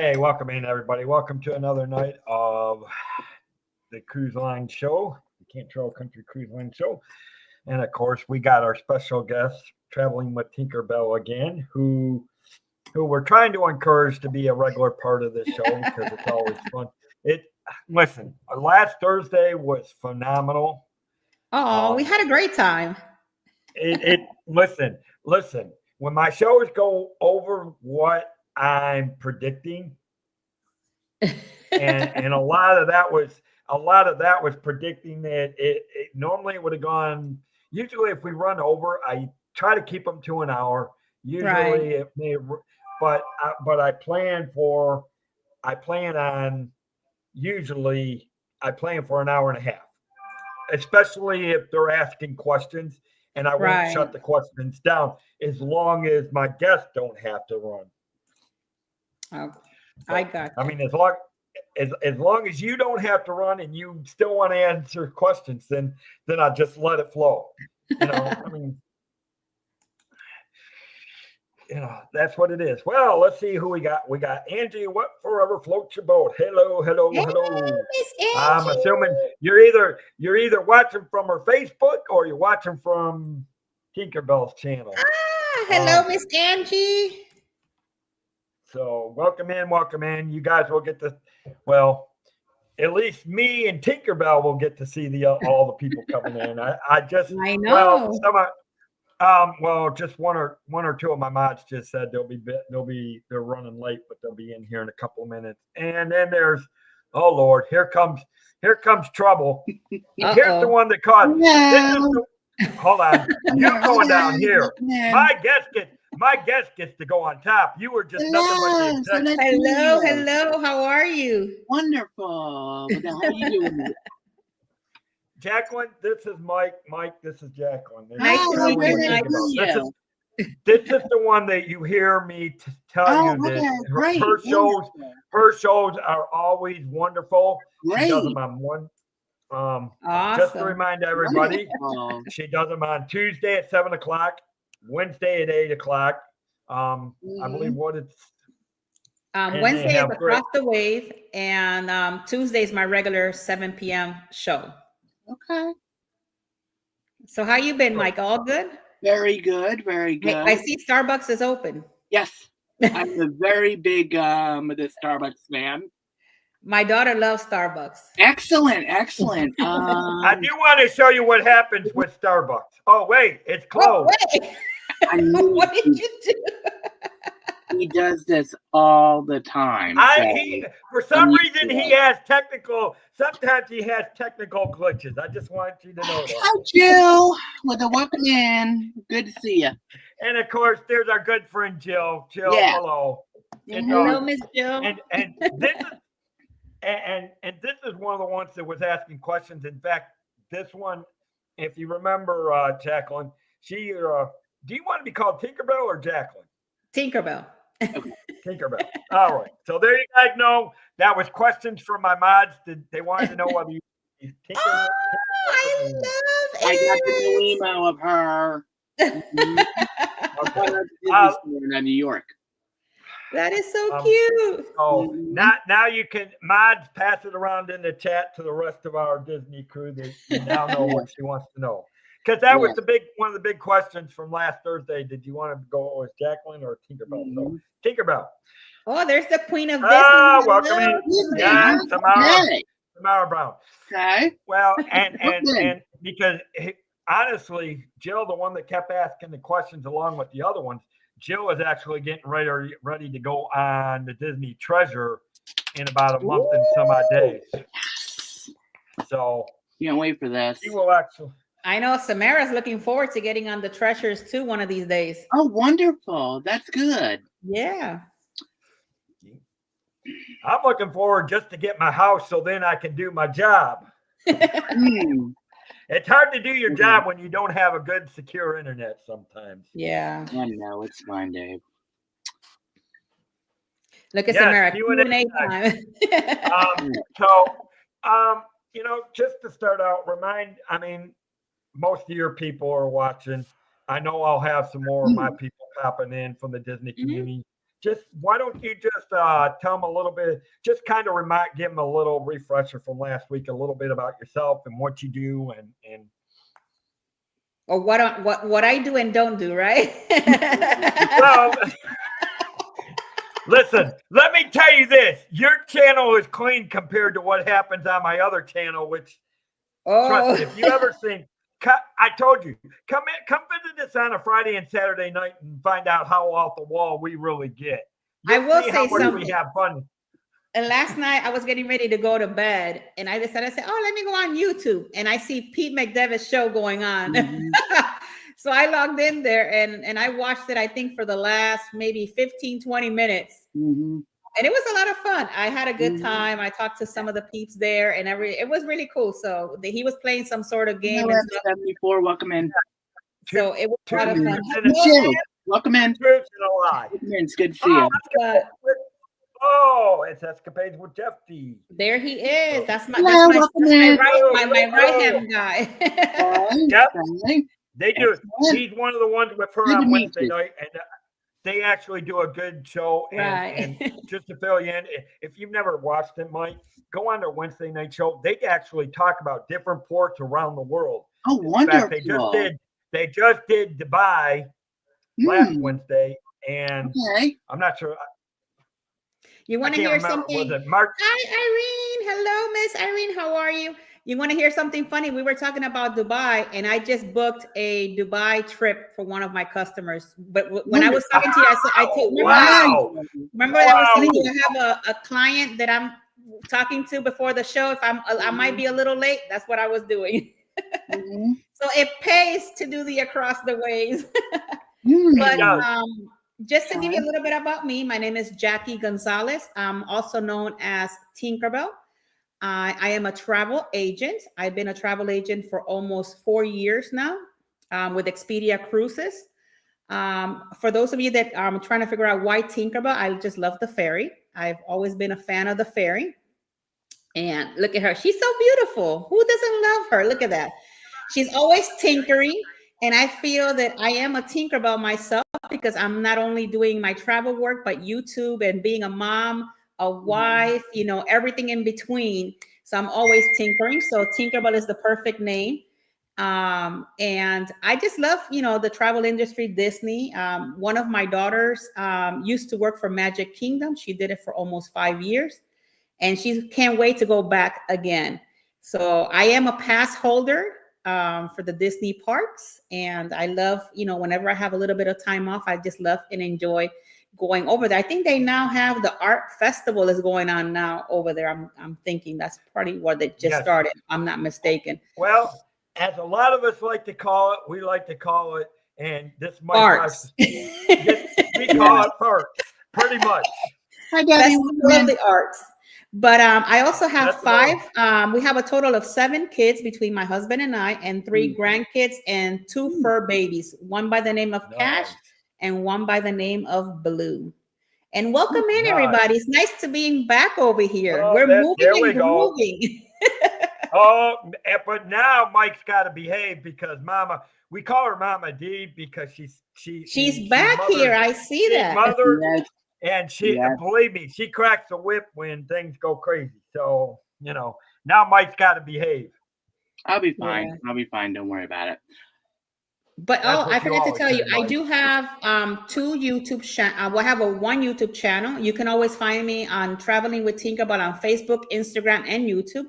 Hey, welcome in, everybody. Welcome to another night of the Cruiseline show, the Cantrell Country Cruiseline show. And of course, we got our special guest traveling with Tinkerbell again, who we're trying to encourage to be a regular part of this show because it's always fun. Listen, last Thursday was phenomenal. Oh, we had a great time. Listen. When my shows go over what I'm predicting, and a lot of that was predicting that it normally would have gone. Usually, if we run over, I try to keep them to an hour. Usually, Right. it may, but I plan for an hour and a half, especially if they're asking questions, and I won't Right. shut the questions down as long as my guests don't have to run. Oh, So, I got I you. mean, as long as you don't have to run and you still want to answer questions, then I just let it flow. I mean, that's what it is. Well, let's see who we got. We got Angie. What forever floats your boat? Hello. Hello, Miss I'm Angie. assuming you're either watching from her Facebook or you're watching from Tinkerbell's channel. Hello, Miss Angie. So welcome in. You guys will get to, well, at least me and Tinkerbell will get to see all the people coming in. I just I know. just one or two of my mods just said they're running late, but they'll be in here in a couple of minutes. And then there's, oh Lord, here comes trouble. Here's the one that caused. Hold on, you're going down here. My guest gets to go on top. You were just nothing but the executive. Hello. How are you? Wonderful. How are you doing? Jacqueline, this is Mike. Mike, this is Jacqueline. Nice to meet you, Mike. This is the one that you hear me tell you that her shows are always wonderful. Great. She does them on one. Awesome. Just to remind everybody, she does them on Tuesday at 7:00, Wednesday at 8:00. I believe what it's. Wednesday is Across the Wave, and Tuesday is my regular 7 p.m. show. Okay. So how you been, Mike? All good? Very good. I see Starbucks is open. Yes. I'm a very big the Starbucks fan. My daughter loves Starbucks. Excellent. I do want to show you what happens with Starbucks. Oh, wait, it's closed. What did you do? He does this all the time. For some reason, sometimes he has technical glitches. I just want you to know that. Hi, Jill. Welcome in. Good to see you. And of course, there's our good friend Jill. Jill, yeah. Hello. Hello, Miss Jill. And this is one of the ones that was asking questions. In fact, this one, if you remember, Jacqueline, do you want to be called Tinkerbell or Jacqueline? Tinkerbell. Tinkerbell. All right. So there you guys know that was questions from my mods. They wanted to know whether you Tinkerbell. I love it. I got the new email of her. In New York. That is so cute. So now you can mods pass it around in the chat to the rest of our Disney crew that you now know what she wants to know. Because that was one of the big questions from last Thursday. Did you want to go with Jacqueline or Tinkerbell? So Tinkerbell. Oh, there's the Queen of Disney. Oh, welcome in. Yeah, Tamara Brown. Okay. Well, and because honestly, Jill, the one that kept asking the questions along with the other ones, Jill is actually getting ready to go on the Disney Treasure in about a month and some odd days. So can't wait for this. She will actually. I know Samara's looking forward to getting on the Treasures too one of these days. Oh, wonderful. That's good. Yeah. I'm looking forward just to get my house so then I can do my job. It's hard to do your job when you don't have a good, secure internet sometimes. Yeah. I know. It's fine, Dave. Look at Samara. Q&A time. Just to start out, most of your people are watching. I know I'll have some more of my people popping in from the Disney community. why don't you just tell them a little bit, just kind of give them a little refresher from last week, a little bit about yourself and what you do and or what I do and don't do, right? well, listen, let me tell you this. Your channel is clean compared to what happens on my other channel, which trust me, if you ever seen, I told you, come visit us on a Friday and Saturday night and find out how off the wall we really get. I will say something. We have fun. And last night I was getting ready to go to bed, and I decided, oh, let me go on YouTube, and I see Pete McDevitt's show going on. So I logged in there and I watched it, I think, for the last maybe 15, 20 minutes. And it was a lot of fun. I had a good time. I talked to some of the peeps there, and it was really cool. So he was playing some sort of game. 74, welcome in. So it was a lot of fun. Welcome in. It's good to see you. Oh, it's Escapades with Jeff D. There he is. That's my right hand guy. Yep. They do. He's one of the ones with her on Wednesday night, and they actually do a good show. And just to fill you in, if you've never watched it, Mike, go on their Wednesday night show. They actually talk about different ports around the world. Oh, wonderful! In fact, they just did Dubai last Wednesday, and I'm not sure. You want to hear something? Was it March? Hi, Irene. Hello, Miss Irene. How are you? You want to hear something funny? We were talking about Dubai, and I just booked a Dubai trip for one of my customers. But when I was talking to you, remember I was telling you I have a client that I'm talking to before the show. If I might be a little late. That's what I was doing. So it pays to do the across the ways. But just to give you a little bit about me, my name is Jackie Gonzalez. I'm also known as Tinkerbell. I am a travel agent. I've been a travel agent for almost 4 years now with Expedia Cruises. For those of you that are trying to figure out why Tinkerbell, I just love the ferry. I've always been a fan of the ferry. And look at her. She's so beautiful. Who doesn't love her? Look at that. She's always tinkering. And I feel that I am a Tinkerbell myself because I'm not only doing my travel work, but YouTube and being a mom, a wife, everything in between. So I'm always tinkering. So Tinkerbell is the perfect name. And I just love, the travel industry, Disney. One of my daughters used to work for Magic Kingdom. She did it for almost 5 years. And she can't wait to go back again. So I am a pass holder for the Disney parks. And I love, whenever I have a little bit of time off, I just love and enjoy going over there. I think they now have the art festival is going on now over there. I'm thinking that's probably what they just started. I'm not mistaken. Well, as a lot of us like to call it, we like to call it, and this might arts. We call it arts, pretty much. Hi, Debbie. Love the arts. But I also have 5. We have a total of 7 kids between my husband and I, and 3 grandkids and 2 fur babies. One by the name of Cash and one by the name of Blue. And welcome in, everybody. It's nice to be back over here. We're moving and grooving. But now Mike's got to behave because Mama, we call her Mama D because she's back here. I see that. Mother. And believe me, she cracks the whip when things go crazy. So, now Mike's got to behave. I'll be fine. I'll be fine. Don't worry about it. But I forgot to tell you, I do have 2 YouTube channels. I have one YouTube channel. You can always find me on Traveling with Tinkerbell on Facebook, Instagram, and YouTube.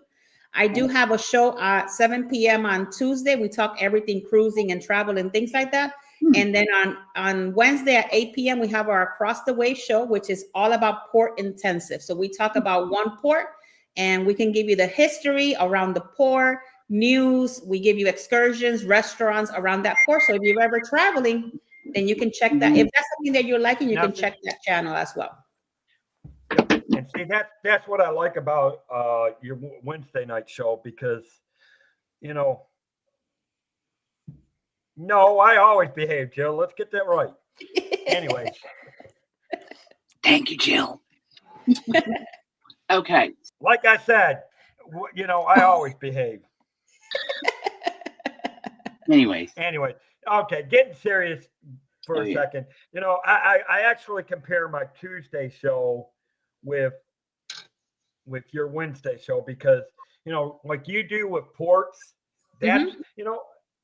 I do have a show at 7 p.m. on Tuesday. We talk everything cruising and travel and things like that. And then on Wednesday at 8 p.m., we have our Across the Way show, which is all about port intensive. So we talk about one port and we can give you the history around the port, news. We give you excursions, restaurants around that port. So if you're ever traveling, then you can check that. If that's something that you're liking, you can check that channel as well. And see, that's what I like about your Wednesday night show because, no, I always behave, Jill. Let's get that right. Anyways. Thank you, Jill. Okay. Like I said, I always behave. Anyways. Okay, getting serious for a second. You know, I actually compare my Tuesday show with your Wednesday show because, you know, like you do with ports, that's, you know,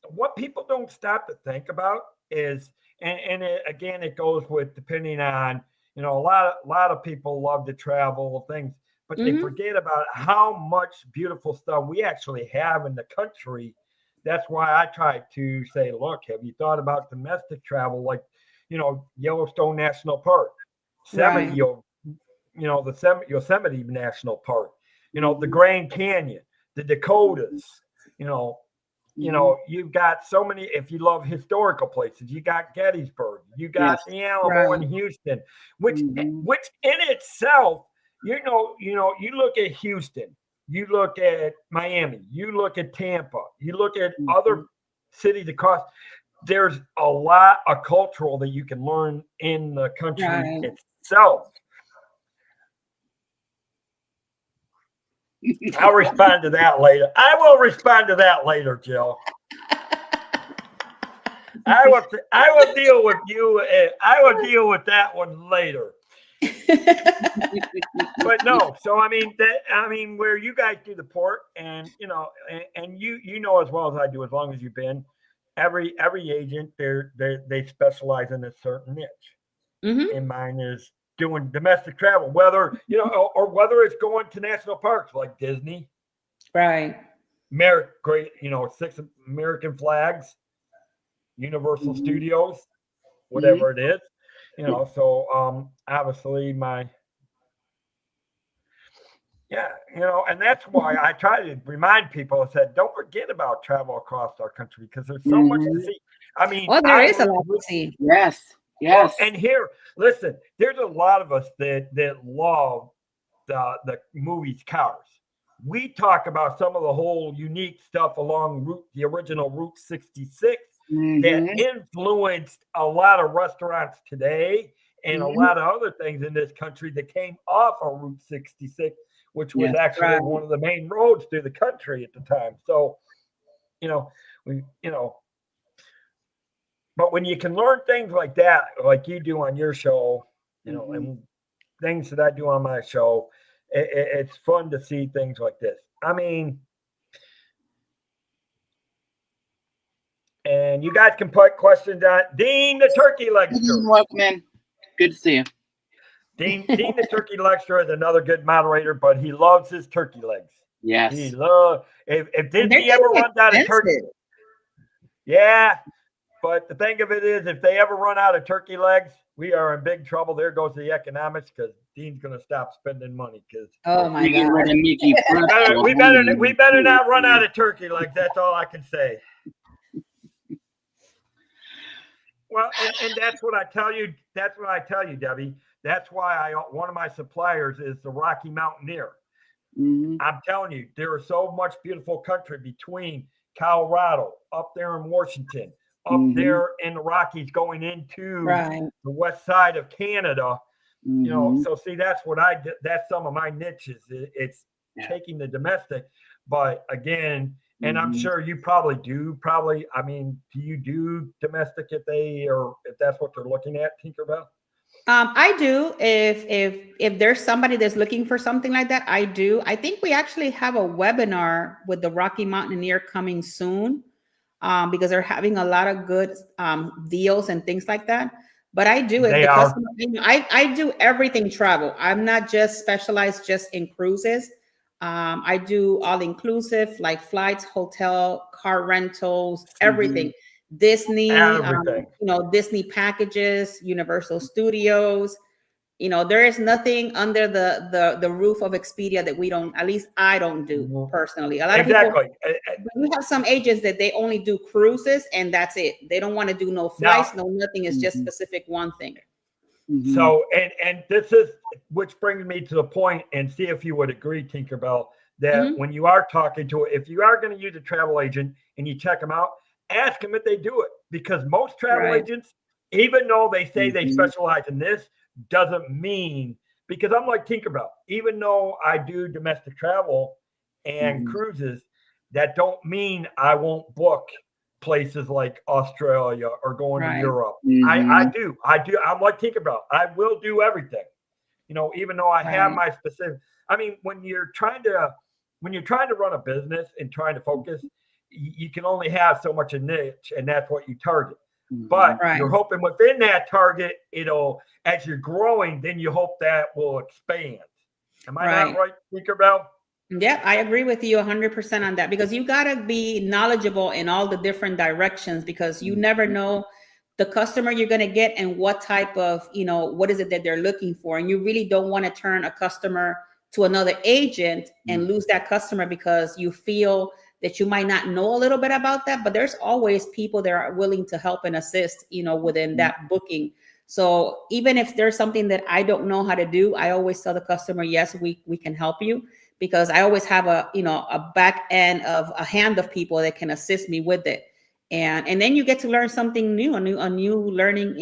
what people don't stop to think about is, and again, it goes with depending on, you know, a lot of people love to travel things, but they forget about how much beautiful stuff we actually have in the country. That's why I try to say, look, have you thought about domestic travel, like, you know, Yellowstone National Park, Yosemite, you know, the Yosemite National Park, you know, the Grand Canyon, the Dakotas, you know, you've got so many. If you love historical places, you got Gettysburg, you got the Alamo in Houston, which in itself, you look at Houston, you look at Miami, you look at Tampa, you look at other cities across. There's a lot of cultural that you can learn in the country itself. I'll respond to that later. I will respond to that later, Jill. I will deal with you. I will deal with that one later. But no, so I mean, where you guys do the port, and you know, and you know as well as I do, as long as you've been, every agent they specialize in a certain niche. And mine is doing domestic travel, whether you know, or whether it's going to national parks like Disney, great, you know, 6 American flags, Universal Studios, whatever it is, you know. So obviously you know, and that's why I try to remind people. I said, don't forget about travel across our country because there's so much to see. I mean, there is a lot to see. Yes. Well, and here, listen, there's a lot of us that love the movies Cars. We talk about some of the whole unique stuff along the original Route 66 that influenced a lot of restaurants today and a lot of other things in this country that came off of Route 66, which was actually one of the main roads through the country at the time. So, you know, but when you can learn things like that, like you do on your show, you know, and things that I do on my show, it's fun to see things like this. I mean, and you guys can put questions on Dean the Turkey Legster. Welcome. Good to see you. Dean the Turkey Legster is another good moderator, but he loves his turkey legs. Yes. He loves if Disney ever runs out of turkey. Yeah. But the thing of it is, if they ever run out of turkey legs, we are in big trouble. There goes the economics because Dean's going to stop spending money. Because oh my God, we better not run out of turkey legs. That's all I can say. Well, and that's what I tell you. That's what I tell you, Debbie. That's why one of my suppliers is the Rocky Mountaineer. I'm telling you, there is so much beautiful country between Colorado, up there in Washington, up there in the Rockies going into the west side of Canada. You know, so see, that's what I did. That's some of my niches. It's taking the domestic, but again, and I'm sure you probably do. I mean, do you do domestic if that's what they're looking at, Tinkerbell? I do. If there's somebody that's looking for something like that, I do. I think we actually have a webinar with the Rocky Mountaineer coming soon. Because they're having a lot of good deals and things like that. But I do, I do everything travel. I'm not just specialized just in cruises. I do all inclusive, like flights, hotel, car rentals, everything. Disney, you know, Disney packages, Universal Studios. You know, there is nothing under the roof of Expedia that we don't, at least I don't do personally. A lot of people, we have some agents that they only do cruises and that's it. They don't want to do no flights, no nothing. It's just specific one thing. So, and this is, which brings me to the point, and see if you would agree, Tinkerbell, that when you are talking to it, if you are going to use a travel agent and you check them out, ask them if they do it, because most travel agents, even though they say they specialize in this, doesn't mean, because I'm like Tinkerbell, even though I do domestic travel and cruises, that don't mean I won't book places like Australia or going to Right. Europe. Mhm. I do. I'm like Tinkerbell. I will do everything. Even though I have Right. my specific. I mean, when you're trying to run a business and trying to focus, you can only have so much a niche, and that's what you target. But Right. you're hoping within that target, as you're growing, then you hope that will expand. Am I not right, Tinkerbell? Yeah, I agree with you 100% on that, because you got to be knowledgeable in all the different directions, because you never know the customer you're going to get and what type of, what is it that they're looking for. And you really don't want to turn a customer to another agent and lose that customer because you feel that you might not know a little bit about that, but there's always people that are willing to help and assist, within that booking. So even if there's something that I don't know how to do, I always tell the customer, yes, we can help you, because I always have a back end of a hand of people that can assist me with it. And then you get to learn something new, a new learning,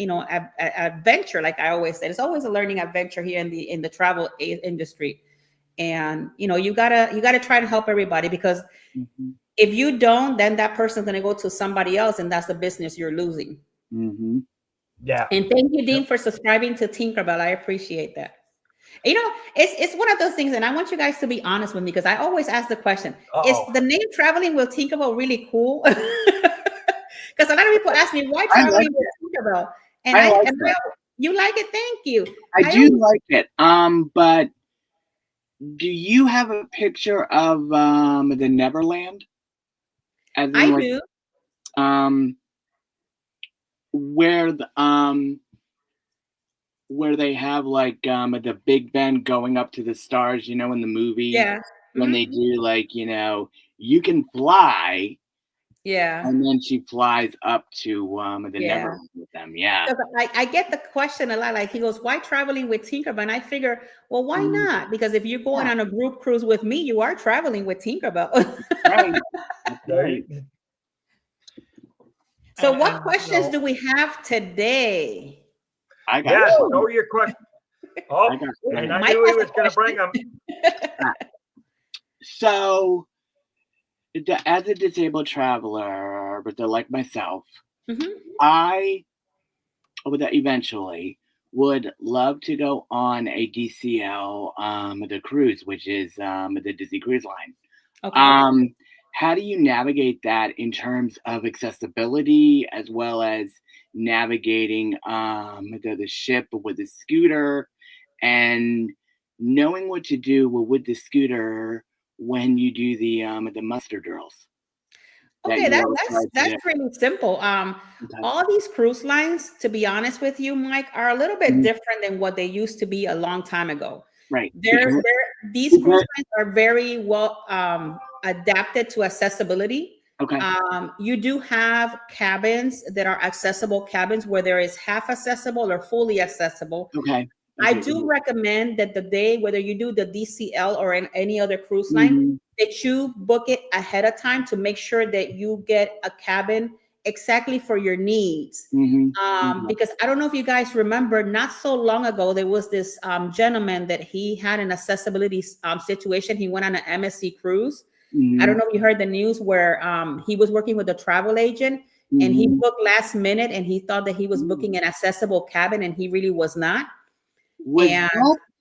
adventure. Like I always say, it's always a learning adventure here in the travel industry. And, you gotta try to help everybody, because if you don't, then that person's going to go to somebody else, and that's the business you're losing. Yeah. And thank you, Dean, for subscribing to Tinkerbell. I appreciate that. It's one of those things, and I want you guys to be honest with me, because I always ask the question: is the name Traveling with Tinkerbell really cool? Because a lot of people ask me, why Traveling with Tinkerbell? And you like it? Thank you. I do like it. But do you have a picture of the Neverland? I do. Where they have like the Big Ben going up to the stars, in the movie. Yeah. When they do you can fly. Yeah. And then she flies up to the Neverland with them. Yeah. I get the question a lot. Like he goes, why Traveling with Tinkerbell? And I figure, well, why not? Because if you're going on a group cruise with me, you are traveling with Tinkerbell. Right. Right. So what questions do we have today? I got know your question. Oh, and I knew he was going to bring them. So, as a disabled traveler, but like myself, I would eventually would love to go on a DCL, the cruise, which is the Disney Cruise Line. Okay. How do you navigate that in terms of accessibility, as well as navigating the ship with the scooter, and knowing what to do with the scooter when you do the muster drills? Okay, that's really simple. All these cruise lines, to be honest with you, Mike, are a little bit different than what they used to be a long time ago. Right. These cruise lines are very well adapted to accessibility. Okay. You do have cabins that are accessible cabins where there is half accessible or fully accessible. Okay. I do recommend that the day, whether you do the DCL or in any other cruise line, that you book it ahead of time to make sure that you get a cabin exactly for your needs. Because I don't know if you guys remember, not so long ago, there was this gentleman that he had an accessibility situation. He went on an MSC cruise. I don't know if you heard the news where he was working with a travel agent and he booked last minute, and he thought that he was booking an accessible cabin, and he really was not. Was that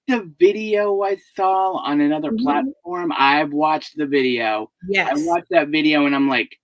the video I saw on another platform? I've watched the video. Yes. I watched that video and I'm like.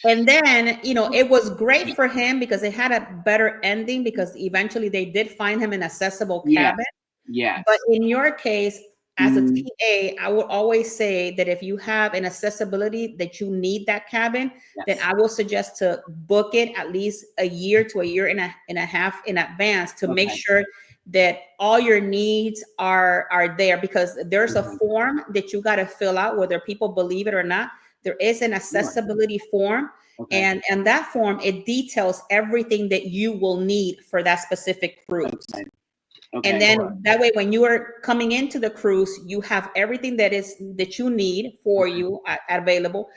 And then, it was great for him because it had a better ending, because eventually they did find him an accessible cabin. Yeah. But in your case, as a TA, I would always say that if you have an accessibility that you need that cabin, then I will suggest to book it at least a year to a year and a half in advance to make sure that all your needs are there, because there's a form that you got to fill out, whether people believe it or not. There is an accessibility form, and that form, it details everything that you will need for that specific cruise. And then that way, when you are coming into the cruise, you have everything that you need for you available.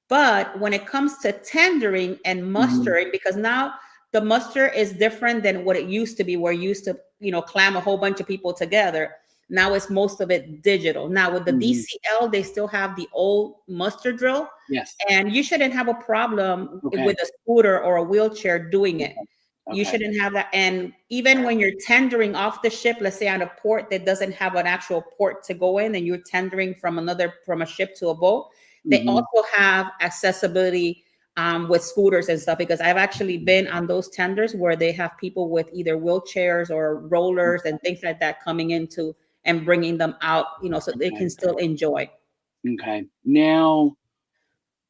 But when it comes to tendering and mustering, because now the muster is different than what it used to be, where you used to, clam a whole bunch of people together. Now it's most of it digital. Now with the DCL, they still have the old muster drill. Yes. And you shouldn't have a problem with a scooter or a wheelchair doing it. You shouldn't have that. And even when you're tendering off the ship, let's say on a port that doesn't have an actual port to go in, and you're tendering from a ship to a boat, they also have accessibility with scooters and stuff, because I've actually been on those tenders where they have people with either wheelchairs or rollers and things like that coming into and bringing them out, so they can still enjoy. Okay. Now,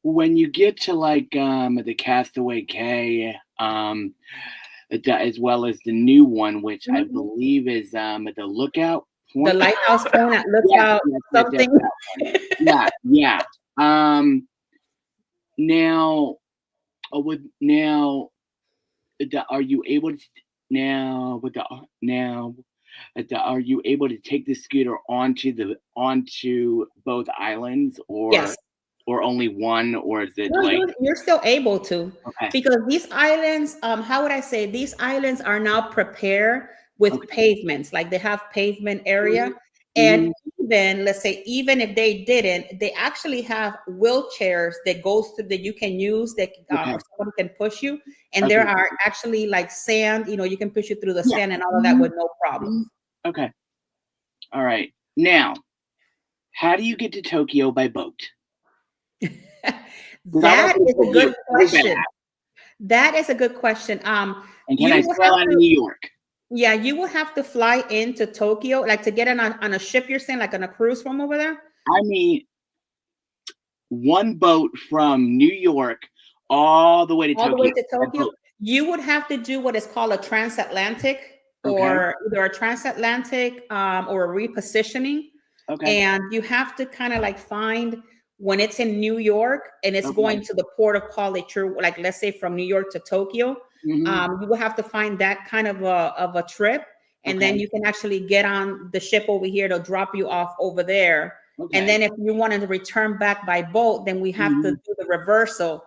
when you get to like the Castaway Cay, as well as the new one, which I believe is the Lookout Point. The lighthouse point at Lookout something. Yeah. Now, are you able to take the scooter onto both islands, or only one, or is it you're still able to, because these islands, how would I say, these islands are now prepared with pavements, like they have pavement area. And even, let's say, even if they didn't, they actually have wheelchairs that goes through that you can use, that or somebody can push you. And there are actually like sand, you can push you through the sand and all of that with no problem. Okay. All right. Now, how do you get to Tokyo by boat? That is a good question. That is a good question. And can I fly out of New York? Yeah, you will have to fly into Tokyo, like to get on a ship, you're saying, like on a cruise from over there? I mean, one boat from New York all the way to Tokyo. All the way to Tokyo. You would have to do what is called a transatlantic, or either a transatlantic or a repositioning. And you have to kind of like find when it's in New York and it's going to the port of call that you're, like, let's say from New York to Tokyo. You will have to find that kind of a trip, and then you can actually get on the ship over here to drop you off over there. And then if you wanted to return back by boat, then we have to do the reversal,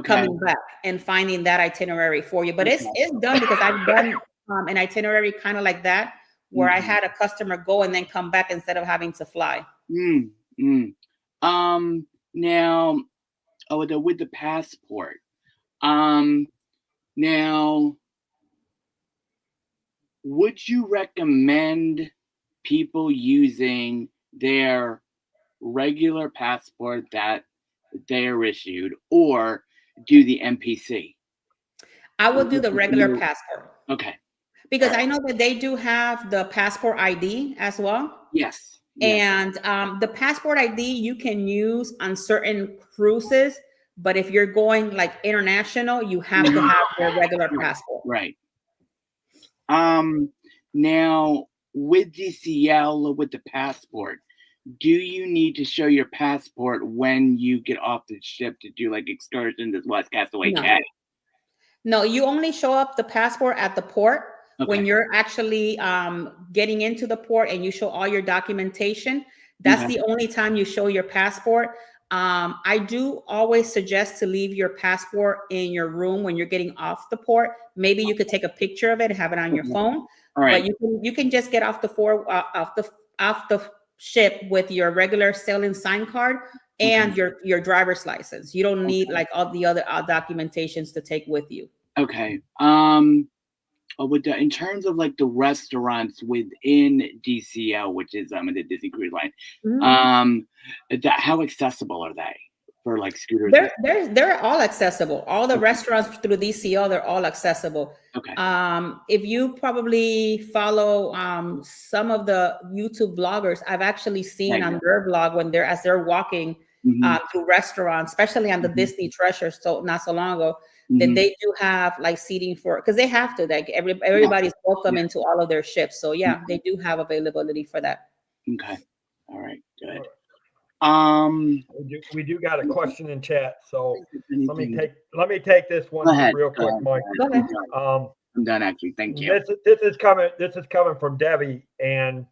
coming back and finding that itinerary for you. But it's done, because I've done an itinerary kind of like that, where I had a customer go and then come back instead of having to fly. Now, with the passport, now, would you recommend people using their regular passport that they are issued, or do the NPC? I would do the regular passport. Okay. Because I know that they do have the passport ID as well. Yes. And the passport ID you can use on certain cruises, but if you're going like international, you have to have your regular passport. Right. Now, with DCL, with the passport, do you need to show your passport when you get off the ship to do like excursions as well as Castaway Cay? No, you only show up the passport at the port. When you're actually getting into the port and you show all your documentation. That's the only time you show your passport. I do always suggest to leave your passport in your room when you're getting off the port. Maybe you could take a picture of it and have it on your phone. But you can just get off the ship with your regular sailing sign card and your driver's license. You don't need like all the other documentations to take with you. Okay. In terms of like the restaurants within DCL, which is the Disney Cruise Line, how accessible are they for like scooters? They're all accessible. All the restaurants through DCL, they're all accessible. If you probably follow some of the YouTube bloggers, I've actually seen on their blog when they're walking through restaurants, especially on the Disney Treasures, so not so long ago, that they do have like seating for, because they have to, like everybody's welcome into all of their ships. So they do have availability for that. Okay. All right. Good. We do got a question in chat, so let me take this one real quick, Mike. Go ahead. I'm done actually. Thank you. This is coming from Debbie, and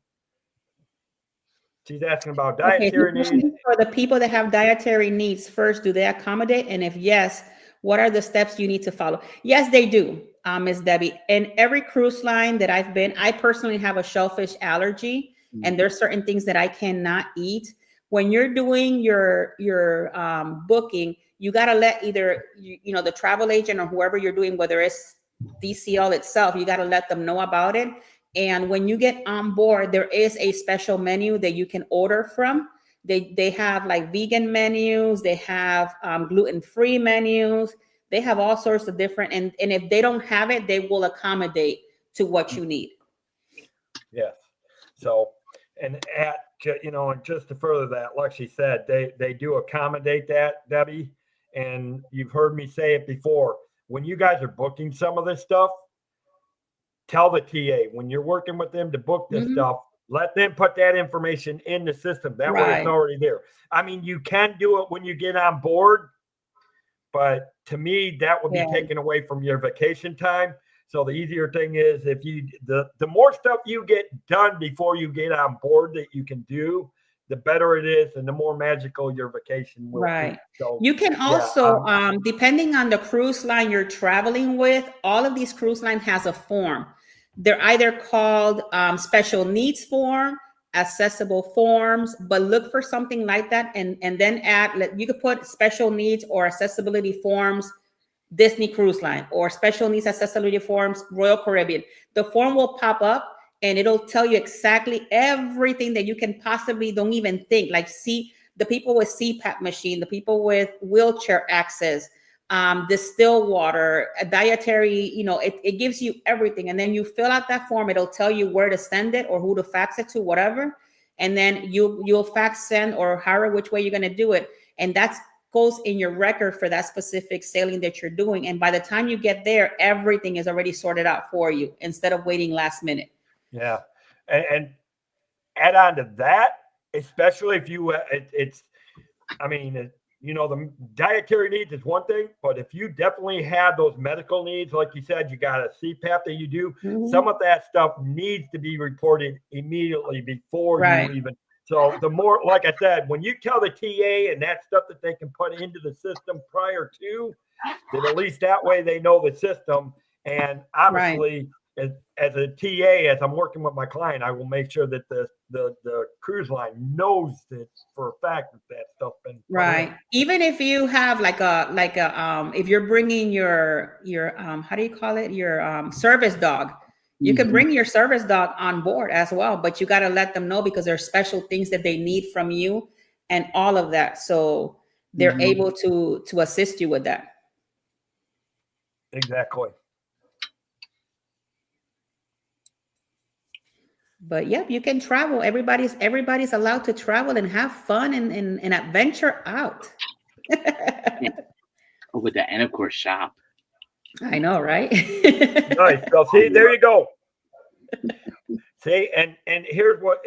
she's asking about dietary needs. For the people that have dietary needs, first, do they accommodate? And if yes, what are the steps you need to follow? Yes, they do, Ms. Debbie. And every cruise line that I've been, I personally have a shellfish allergy. and there's certain things that I cannot eat. When you're doing your booking, you got to let either the travel agent or whoever you're doing, whether it's DCL itself, you got to let them know about it. And when you get on board, there is a special menu that you can order from. They have like vegan menus, they have gluten-free menus, they have all sorts of different, and if they don't have it, they will accommodate to what you need. Yes. So, and and just to further that, like she said, they do accommodate that, Debbie. And you've heard me say it before. When you guys are booking some of this stuff, tell the TA when you're working with them to book this stuff, let them put that information in the system. That way it's already there. I mean, you can do it when you get on board, but to me, that would be taken away from your vacation time. So the easier thing is if the more stuff you get done before you get on board that you can do, the better it is and the more magical your vacation will be. So you can also, depending on the cruise line you're traveling with, all of these cruise line has a form. They're either called special needs form, accessible forms, but look for something like that and then you could put special needs or accessibility forms Disney Cruise Line or special needs accessibility forms Royal Caribbean. The form will pop up and it'll tell you exactly everything that you can possibly don't even think. Like the people with CPAP machine, the people with wheelchair access, distilled water, a dietary, it gives you everything. And then you fill out that form. It'll tell you where to send it or who to fax it to, whatever. And then you'll fax send or however which way you're going to do it. And that's goes in your record for that specific sailing that you're doing. And by the time you get there, everything is already sorted out for you instead of waiting last minute. Yeah. And add on to that, especially if you, the dietary needs is one thing, but if you definitely have those medical needs, like you said, you got a CPAP that you do, some of that stuff needs to be reported immediately before you even. So the more, like I said, when you tell the TA and that stuff that they can put into the system prior to, that at least that way they know the system. And obviously, as a TA, as I'm working with my client, I will make sure that the cruise line knows that for a fact that stuff's been put in. Even if you have if you're bringing your how do you call it, your service dog. You can bring your service dog on board as well, but you got to let them know because there's special things that they need from you and all of that. So they're able to assist you with that. Exactly. But yep, you can travel. Everybody's allowed to travel and have fun and adventure out. With that, and of course, shop. I know, right? Nice. Well, see, there you go. See, and here's what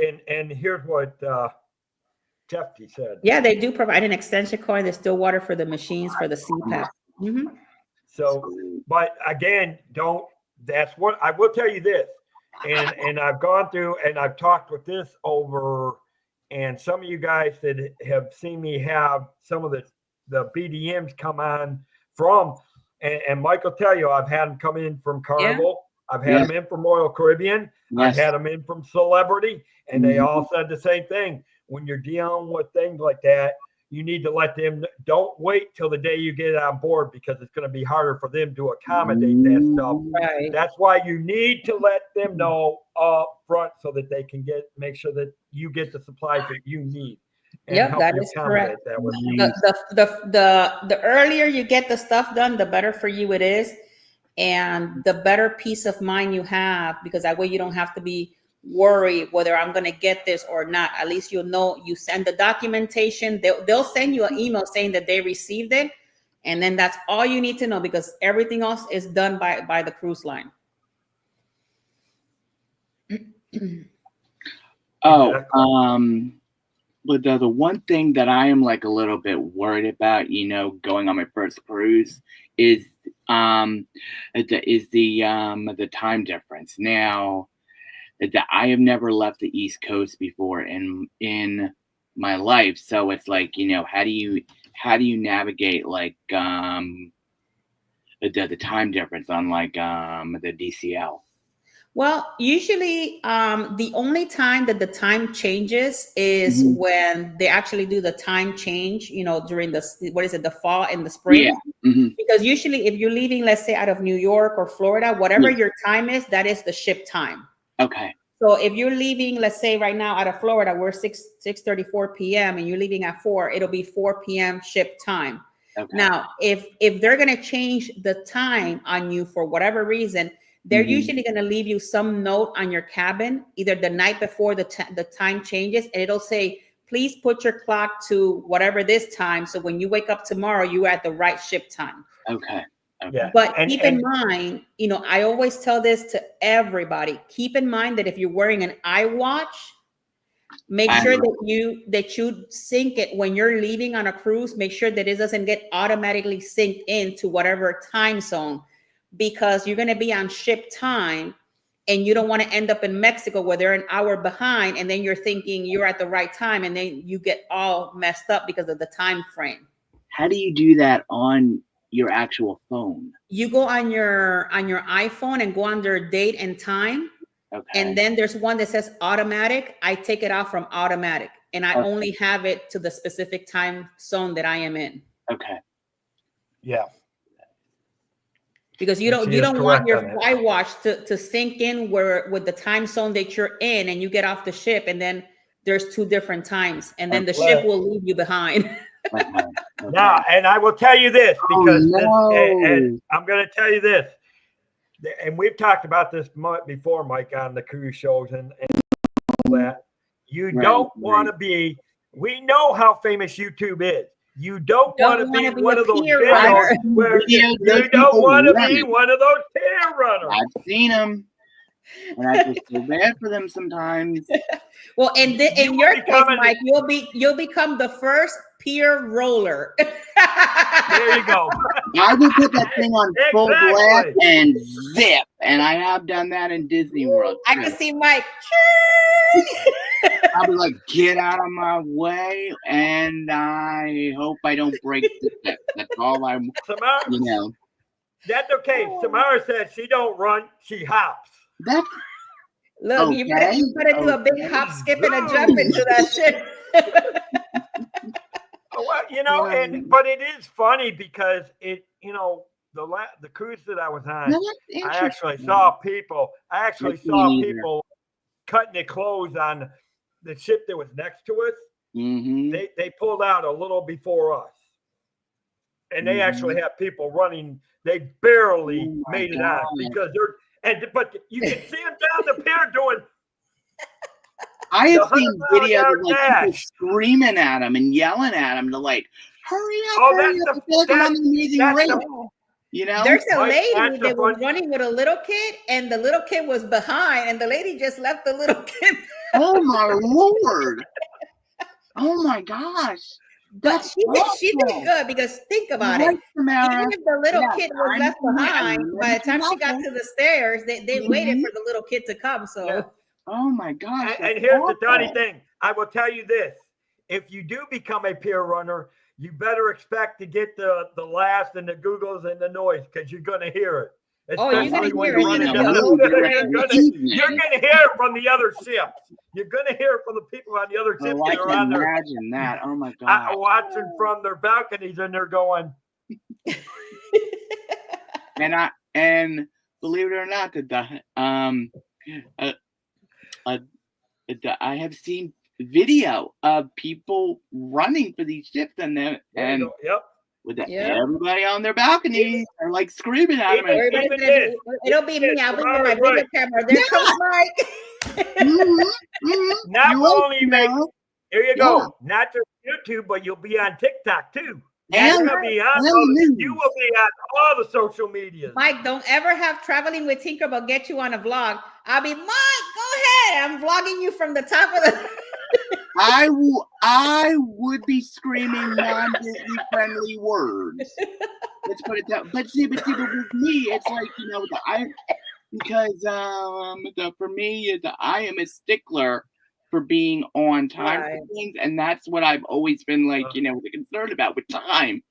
Jeffy said. Yeah, they do provide an extension cord. There's still water for the machines for the CPAP. So, but again, that's what I will tell you this. And I've gone through and I've talked with this over, and some of you guys that have seen me have some of the BDMs come on from, and Mike will tell you, I've had them come in from Carnival. I've had them in from Royal Caribbean. I've had them in from Celebrity, and they all said the same thing. When you're dealing with things like that, you need to let them, don't wait till the day you get on board because it's going to be harder for them to accommodate that stuff. Right. That's why you need to let them know up front so that they can make sure that you get the supplies that you need. Yep, that is correct. The earlier you get the stuff done, the better for you it is. And the better peace of mind you have, because that way you don't have to be worried whether I'm going to get this or not. At least you'll know you send the documentation. They'll send you an email saying that they received it. And then that's all you need to know because everything else is done by the cruise line. But the one thing that I am like a little bit worried about, going on my first cruise is the time difference. Now, I have never left the East Coast before in my life, so it's like, how do you navigate like the time difference on like the DCL? Well, usually the only time that the time changes is when they actually do the time change, during the fall and the spring. Yeah. Mm-hmm. Because usually if you're leaving, let's say out of New York or Florida, whatever your time is, that is the ship time. Okay. So if you're leaving, let's say right now out of Florida, we're 6:34 p.m. and you're leaving at 4, it'll be 4 p.m. ship time. Okay. Now, if they're going to change the time on you for whatever reason, they're usually going to leave you some note on your cabin, either the night before the time changes, and it'll say, please put your clock to whatever this time. So when you wake up tomorrow, you're at the right ship time. Okay. Yeah. But keep in mind, I always tell this to everybody. Keep in mind that if you're wearing an iWatch, make sure that you sync it when you're leaving on a cruise. Make sure that it doesn't get automatically synced into whatever time zone, because you're going to be on ship time and you don't want to end up in Mexico where they're an hour behind, and then you're thinking you're at the right time, and then you get all messed up because of the time frame. How do you do that on your actual phone? You go on your iPhone and go under date and time. Okay. And then there's one that says automatic. I take it off from automatic, and I only have it to the specific time zone that I am in. Okay. Yeah. Because you don't want your iWatch to sync in with the time zone that you're in, and you get off the ship and then there's 2 different times, and then the ship will leave you behind. Now, and I will tell you this, because and I'm going to tell you this, and we've talked about this before, Mike, on the cruise shows and all that. You don't want to be. We know how famous YouTube is. You don't want to be one of those videos where you don't want to be one of those peer runners. I've seen them, and I just feel bad for them sometimes. Well, in your case, Mike, you'll become the first peer roller. There you go. I will put that thing on full blast and zip, and I have done that in Disney World. I can see Mike. I'll be like, get out of my way, and I hope I don't break the step. That's all I'm, Samara, That's okay. Samara said she don't run, she hops. That's Look, you better do a big hop, skip, and a jump into that shit. Well, but it is funny because the cruise that I was on, I actually saw people cutting their clothes on the ship that was next to us. Mm-hmm. They pulled out a little before us, and they actually have people running. They barely made it on because but you can see them down the pier doing. I have seen videos of people screaming at him and yelling at him to hurry up, hurry up. I feel like I'm on the Amazing Race. There's a lady that was running with a little kid, and the little kid was behind, and the lady just left the little kid. Oh my Lord. Oh my gosh. But she did good, because think about it. Even if the little kid was left behind, by the time she got to the stairs, they waited for the little kid to come. So. Yeah. Oh my gosh. And here's the funny thing. I will tell you this. If you do become a peer runner, you better expect to get the laughs and the googles and the noise, because you're going to hear it. You're going to hear it. You're going to hear it from the other ships. You're going to hear it from the people on the other ships. I can imagine that. Oh my God. Watching from their balconies, and they're going. And believe it or not, I have seen video of people running for these ships, and with everybody on their balconies are like screaming at them. It'll be me. I'll be with my video camera. There comes Mike. Not only here you go. Not just YouTube, but you'll be on TikTok too. You will be on all the social medias. Mike, don't ever have Traveling with Tinkerbell get you on a vlog. I'll be, Mike, go ahead. I'm vlogging you from the top of the. I would be screaming non-Disney friendly words. Let's put it down. But see, with me, it's like, because for me, I am a stickler for being on time for things, and that's what I've always been concerned about with time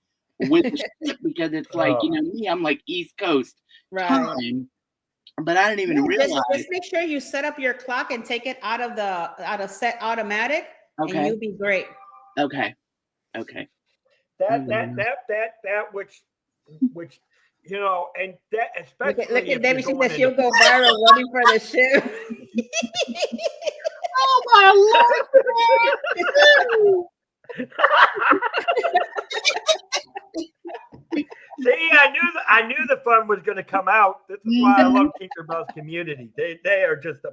with the ship, because it's like me, I'm like East Coast time, But I didn't even realize. Just make sure you set up your clock and take it out of set automatic, and Okay. you'll be great. Okay. That which you know, and that especially Look at Debbie. She going said she'll into- go viral running for the shoe. Oh my Lord! See, I knew the fun was going to come out. This is why I love Tinkerbell's community. They are just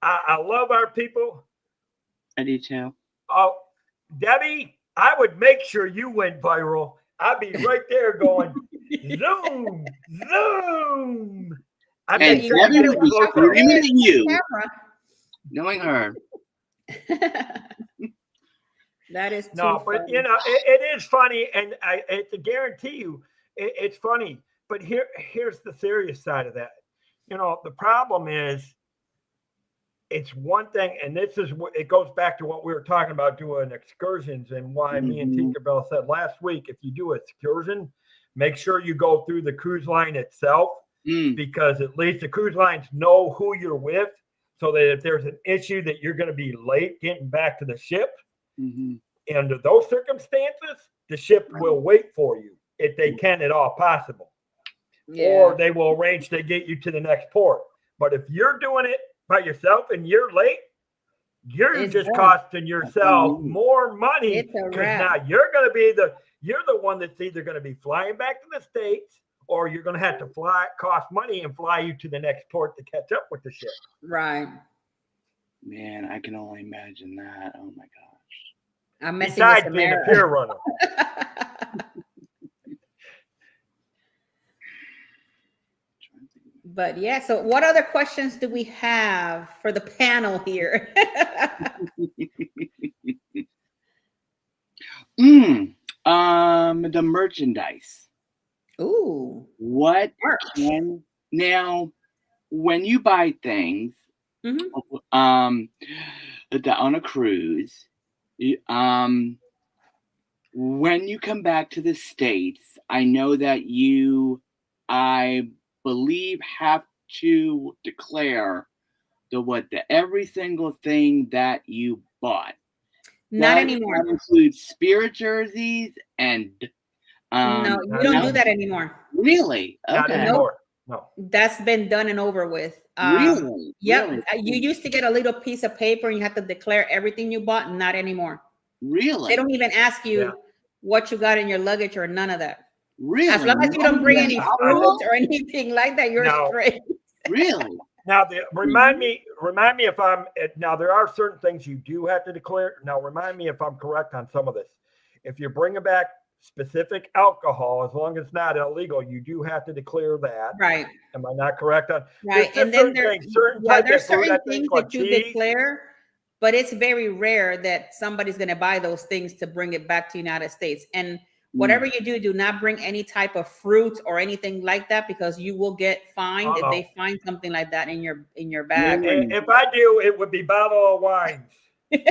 I love our people. I do too. Oh, Debbie, I would make sure you went viral. I'd be right there going zoom, zoom. I And make sure Debbie you would be close up. screaming at you, knowing her. That is No, too but funny. you know, it is funny, and I to guarantee you, it's funny. But here's the serious side of that. You know, the problem is, it's one thing, and this is what it goes back to what we were talking about doing excursions, and why me and Tinkerbell said last week, if you do an excursion, make sure you go through the cruise line itself, because at least the cruise lines know who you're with, so that if there's an issue that you're going to be late getting back to the ship. Under those circumstances, the ship will wait for you if they can at all possible. Or they will arrange to get you to the next port. But if you're doing it by yourself and you're late, you're just costing yourself more money, because now you're going to be you're the one that's either going to be flying back to the States, or you're going to have to cost money and fly you to the next port to catch up with the ship. Right. Man, I can only imagine that. Oh my gosh. I'm messing Besides with being a Samara. pier runner. But yeah, so what other questions do we have for the panel here? The merchandise. Ooh. What can now when you buy things on a cruise, when you come back to the States, I know that I believe have to declare every single thing that you bought. Not anymore. That includes spirit jerseys and no, you don't do that anymore. Really? Okay. Not anymore. No. That's been done and over with. Really? Yep. Really? You used to get a little piece of paper and you have to declare everything you bought. Not anymore. Really? They don't even ask you what you got in your luggage or none of that. Really? As long as you don't bring any fruits or anything like that, you're straight. Really? Now, remind me if I'm now. There are certain things you do have to declare. Now, remind me if I'm correct on some of this. If you're bringing back specific alcohol, as long as it's not illegal, you do have to declare that. Right. Am I not correct on? Right. And then there's certain things that you declare, but it's very rare that somebody's going to buy those things to bring it back to the United States. And whatever you do not bring any type of fruit or anything like that, because you will get fined if they find something like that in your bag. If I do, it would be bottle of wines. Put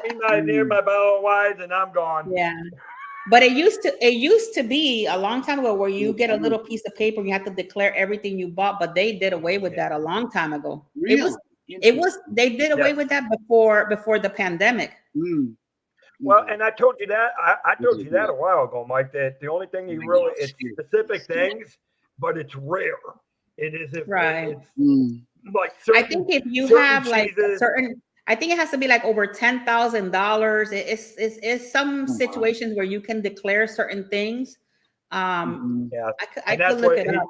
me near my bottle of wines, and I'm gone. Yeah. But it used to be a long time ago where you get a little piece of paper and you have to declare everything you bought, but they did away with that a long time ago. Really? They did away with that before the pandemic. Well, and I told you that I told you that a while ago, Mike, that the only thing it's specific things, but it's rare. It isn't right. It's like I think if you have like I think it has to be like over $10,000. It's some situations where you can declare certain things. I could look it up.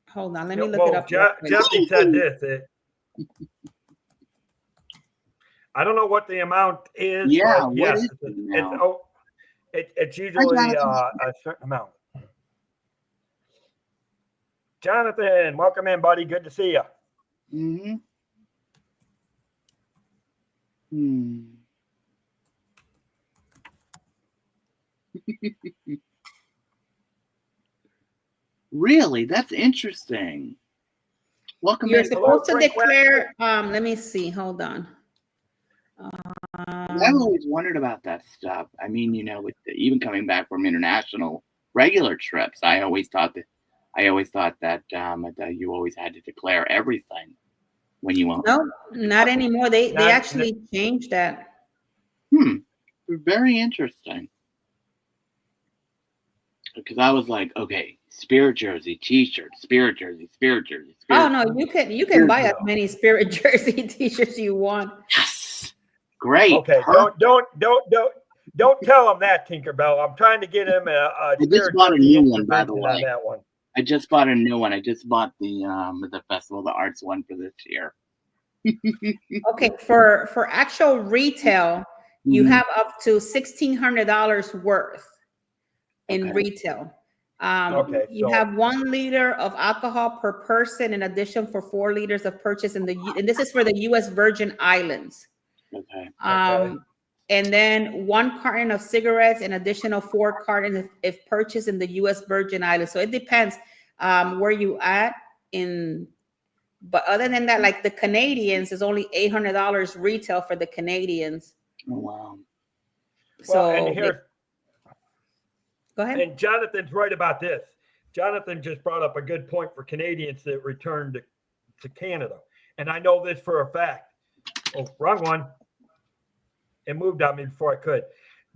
Hold on, let me look it up. Jeffy said this. I don't know what the amount is. Yeah, but yes, it's usually a certain amount. Jonathan, welcome in, buddy. Good to see you. Really? That's interesting. Welcome. You're supposed to declare. Let me see. Hold on. I've always wondered about that stuff. I mean, with even coming back from international regular trips, I always thought that I always thought that you always had to declare everything when you went. No, not anymore. They Not- actually changed that. Very interesting. Because I was like, okay, Spirit jersey, T-shirt, Spirit jersey, Spirit jersey. Oh no, you can buy as many Spirit jersey T-shirts you want. Yes, great. Okay, don't tell him that, Tinkerbell. I'm trying to get him a just bought a new one, by the intervention way. on that one. I just bought a new one. I just bought the Festival of the Arts one for this year. Okay, for actual retail, you Mhm. have up to $1,600 worth in Okay. retail. Okay, You so- have 1 liter of alcohol per person in addition for 4 liters of purchase and this is for the U.S. Virgin Islands. Okay. And then 1 carton of cigarettes, an additional 4 cartons if purchased in the U.S. Virgin Islands. So it depends where you at in. But other than that, like the Canadians, is only $800 retail for the Canadians. Oh, wow. So and here, go ahead. and Jonathan's right about this. Jonathan just brought up a good point for Canadians that returned to Canada. And I know this for a fact. Oh, wrong one. It moved on me before I could.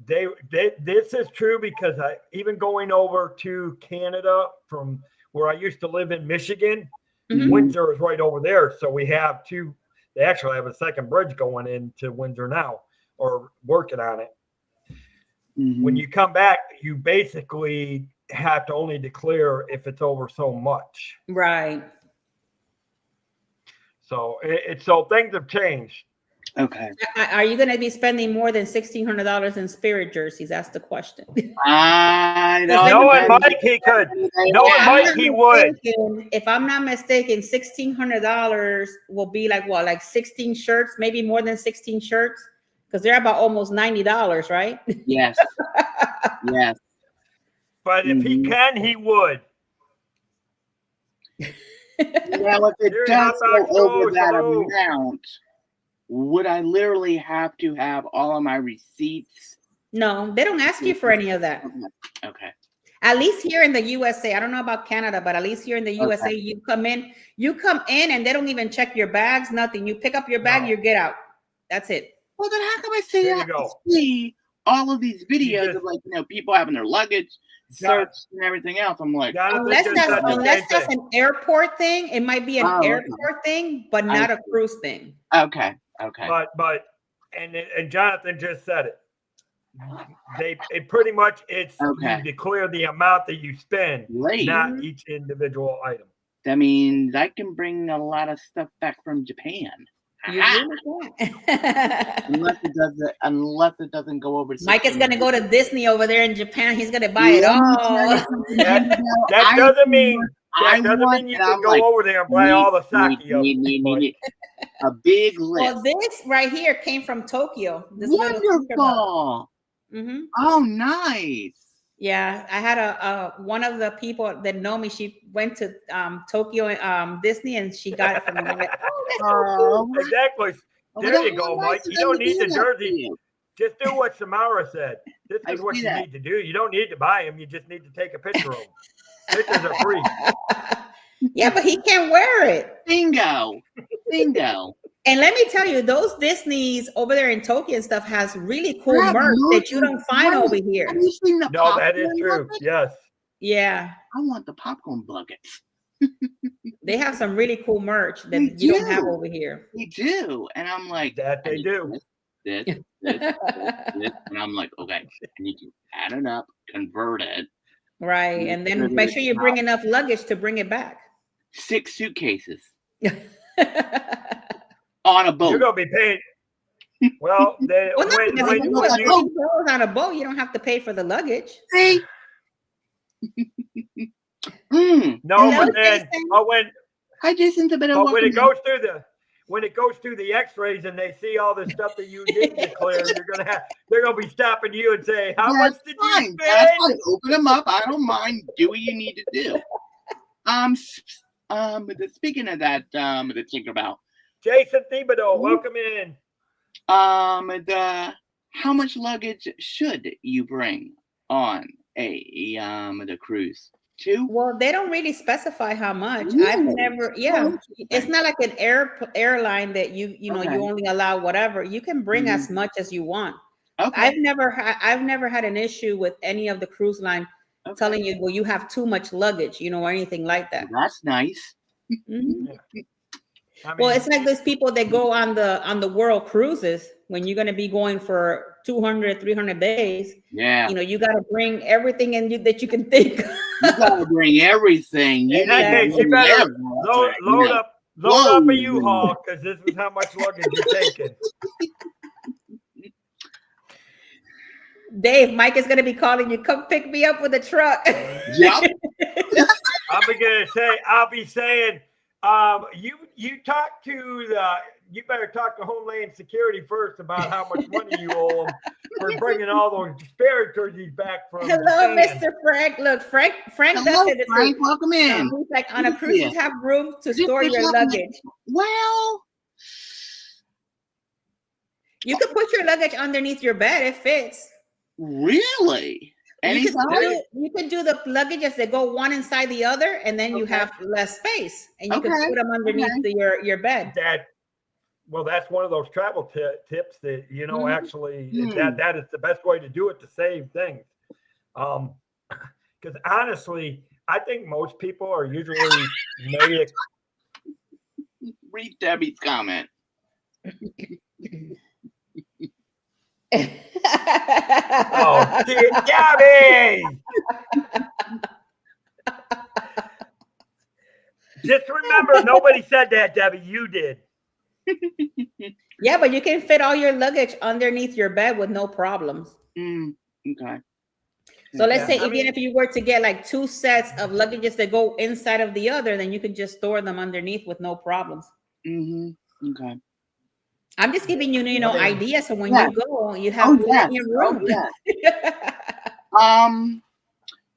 This is true because even going over to Canada from where I used to live in Michigan, Mhm. Windsor is right over there. So we have they actually have a second bridge going into Windsor now or working on it. Mhm. When you come back, you basically have to only declare if it's over so much. Right. So so things have changed. Okay. Are you going to be spending more than $1,600 in Spirit jerseys? That's the question. I Knowing Mike, he could. Knowing Mike, he would. If I'm not mistaken, $1,600 will be like what, like 16 shirts, maybe more than 16 shirts, because they're about almost $90, right? Yes. Yes. But if he can, he would. Now, if it Here's does how go that over goes, that hello. amount, would I literally have to have all of my receipts? No, they don't ask you for any of that. Okay. At least here in the USA, I don't know about Canada, but at least here in the USA, you come in and they don't even check your bags, nothing. You pick up your bag, you get out. That's it. Well, then how come I say There you I go. see all of these videos just- of like, people having their luggage searched and everything else? I'm like, Jonathan Unless just said the that's same an airport thing, it might be an Oh, okay. airport thing, but not a cruise thing. okay. But and Jonathan just said it. It pretty much Okay. you declare the amount that you spend, Great. not each individual item. That means I can bring a lot of stuff back from Japan. You Aha! really can. unless it doesn't go over. Mike is gonna go to Disney over there in Japan. He's gonna buy it all. That doesn't mean you can go over there and buy all the sake. Need a big list. Well, this right here came from Tokyo. This Wonderful. Mm-hmm. Oh, nice. Yeah, I had one of the people that know me. She went to Tokyo Disney, and she got it from me. I'm like, oh, that's so cool. Exactly. There you go, Mike. You don't need the jersey. Just do what Samara said. This is what you need to do. You don't need to buy them. You just need to take a picture of them. Pictures are free. Yeah, but he can't wear it. Bingo. And let me tell you, those Disneys over there in Tokyo and stuff has really cool merch that you don't find over here. Have you seen the No, that is popcorn true. buckets? Yes. Yeah. I want the popcorn buckets. They have some really cool merch that They you don't have do. over here. They do. And I'm like, That they do. This. And I'm like, okay, I need to add it up, convert it. Right. And then make sure you bring enough luggage to bring it back. 6 suitcases on a boat. You're gonna be paying. Well, when you you go on a boat, you don't have to pay for the luggage. See? no, but then Hi, Jason. when it goes through the X-rays and they see all the stuff that you didn't declare, they're gonna be stopping you and say, "How much did you spend?" That's fine. Open them up. I don't mind. Do what you need to do. Speaking of that, to think about Jason Thibodeau, welcome in. how much luggage should you bring on the cruise? too? Well, they don't really specify how much. Really? I've never, yeah. It's not like an airline that you know, Okay. you only allow whatever. You can bring as much as you want. I've never had an issue with any of the cruise line telling you, well, you have too much luggage, you know, or anything like that. Well, that's nice. Mhm. Yeah. I mean, Well, it's like those people that go on the world cruises when you're going to be going for 200, 300 days. Yeah. You know, you got to bring everything in you that you can think. You gotta bring everything. You in that need case, to you better live. load up Whoa. a U-Haul, because this is how much luggage you're taking. Dave, Mike is going to be calling you. Come pick me up with a truck. Yep. I'll be saying, you better talk to Homeland Security first about how much money you owe them for bringing all those disparages back from Hello, Japan. Mr. Frank. Look, Frank Hello, does it. Frank. Welcome in. He's like, on a cruise, you have room to store your luggage. Well, you can put your luggage underneath your bed. It fits. really? You can do the luggages that go one inside the other, and then you have less space, and you can put them underneath your bed. That's one of those travel tips that, you know, actually that is the best way to do it to save things. Because honestly, I think most people are usually read Debbie's comment. Oh, Gabby! Just remember, nobody said that, Debbie. You did. Yeah, but you can fit all your luggage underneath your bed with no problems. Okay. So let's say even if you were to get like 2 sets of luggages that go inside of the other, then you could just store them underneath with no problems. Okay. I'm just giving you, you know, ideas. So when you go, you have plenty of room.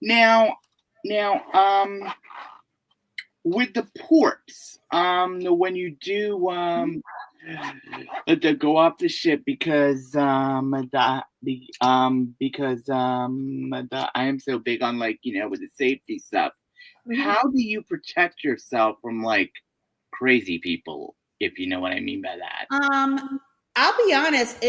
Now, with the ports, when you do to go off the ship, because I am so big on, like, you know, with the safety stuff. How do you protect yourself from like crazy people, if you know what I mean by that? I'll be honest,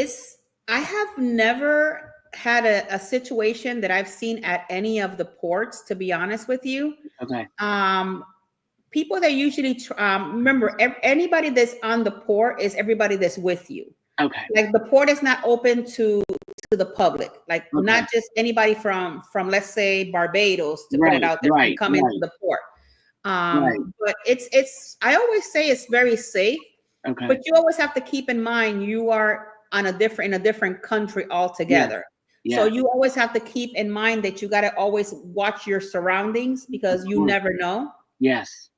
I have never had a situation that I've seen at any of the ports, to be honest with you. Okay. People that usually remember, anybody that's on the port is everybody that's with you. Okay. Like the port is not open to the public, like not just anybody from let's say Barbados, to put it out there, can come into the port. But it's I always say it's very safe. Okay. But you always have to keep in mind you are in a different country altogether. Yeah. So you always have to keep in mind that you got to always watch your surroundings, because you never know. Yes.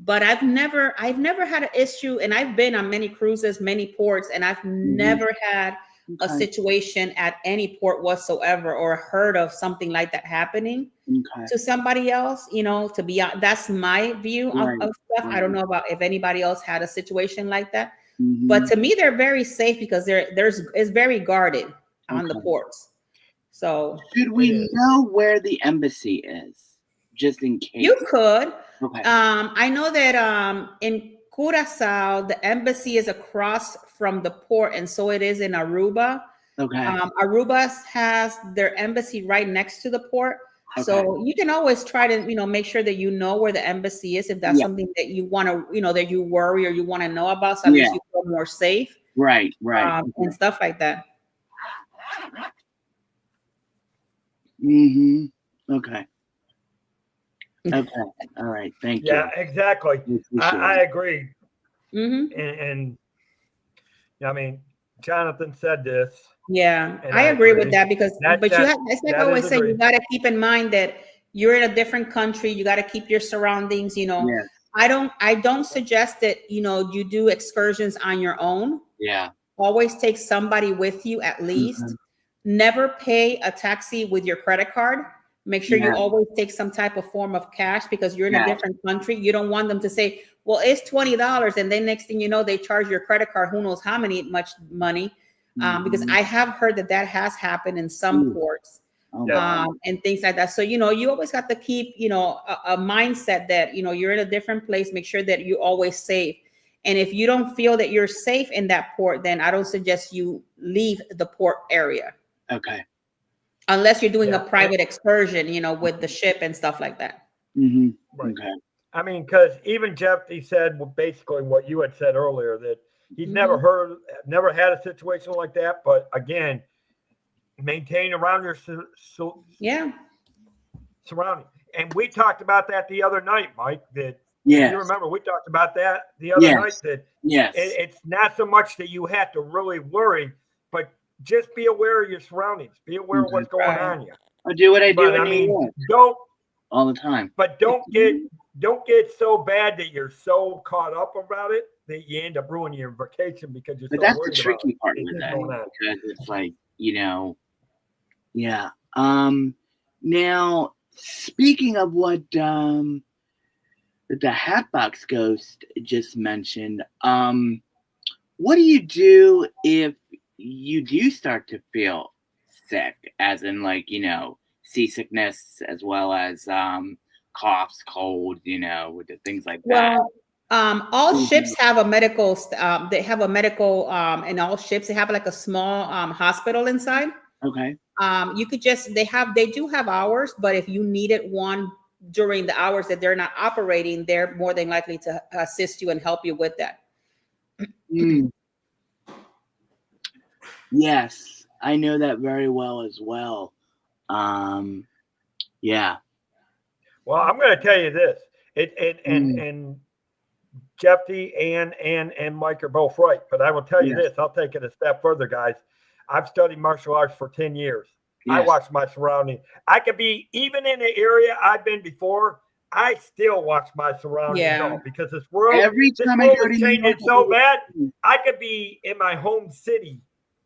But I've never had an issue, and I've been on many cruises, many ports, and I've never had a situation at any port whatsoever, or heard of something like that happening to somebody else. You know, to be honest, that's my view of stuff. I don't know about if anybody else had a situation like that, but to me, they're very safe because it's very guarded on the ports. So should we know where the embassy is, just in case? You could. Okay. I know that in Curacao, the embassy is across from the port, and so it is in Aruba. Okay. Aruba has their embassy right next to the port. Okay. So you can always try to, you know, make sure that you know where the embassy is, if that's something that you want to, you know, that you worry or you want to know about, so at least you feel more safe. Right. And stuff like that. Okay. Okay. All right. Thank you. Yeah, exactly. I agree. And I mean, Jonathan said this. Yeah, I agree with that, because it's like I always say, you got to keep in mind that you're in a different country. You got to keep your surroundings, you know. Yes. I don't suggest that, you know, you do excursions on your own. Yeah. Always take somebody with you at least. Never pay a taxi with your credit card. Make sure you always take some type of form of cash, because you're in a different country. You don't want them to say, well, it's $20. And then next thing you know, they charge your credit card, who knows how much money. Because I have heard that has happened in some ports. and things like that. So, you always got to keep, a mindset that, you're in a different place. Make sure that you're always safe. And if you don't feel that you're safe in that port, then I don't suggest you leave the port area. Okay. Unless you're doing a private excursion, with the ship and stuff like that. Mm-hmm. Right. Okay. I mean, because even Jeff, he said basically what you had said earlier, that he's never had a situation like that. But again, maintain around your surrounding. And we talked about that the other night, Mike. That if you remember, we talked about that the other night. That it's not so much that you have to really worry, but just be aware of your surroundings. Be aware of what's going on here. I do what I do. I mean, don't all the time. But don't get so bad that you're so caught up about it that you end up ruining your vacation because you're. But so that's worried the tricky about part with that, because it's like, yeah. Now, speaking of what the Hatbox Ghost just mentioned, what do you do if you do start to feel sick, as in seasickness, as well as coughs, colds, with the things like that? All ships have a medical. They have a medical. In all ships, they have like a small hospital inside. Okay. You could just. They do have hours, but if you needed one during the hours that they're not operating, they're more than likely to assist you and help you with that. Yes, I know that very well as well. Yeah. Well, I'm going to tell you this. And Jeffy and Mike are both right, but I will tell you this. I'll take it a step further, guys. I've studied martial arts for 10 years. Yes. I watch my surroundings. I could be even in the area I've been before. I still watch my surroundings because this world is changing so bad. I could be in my home city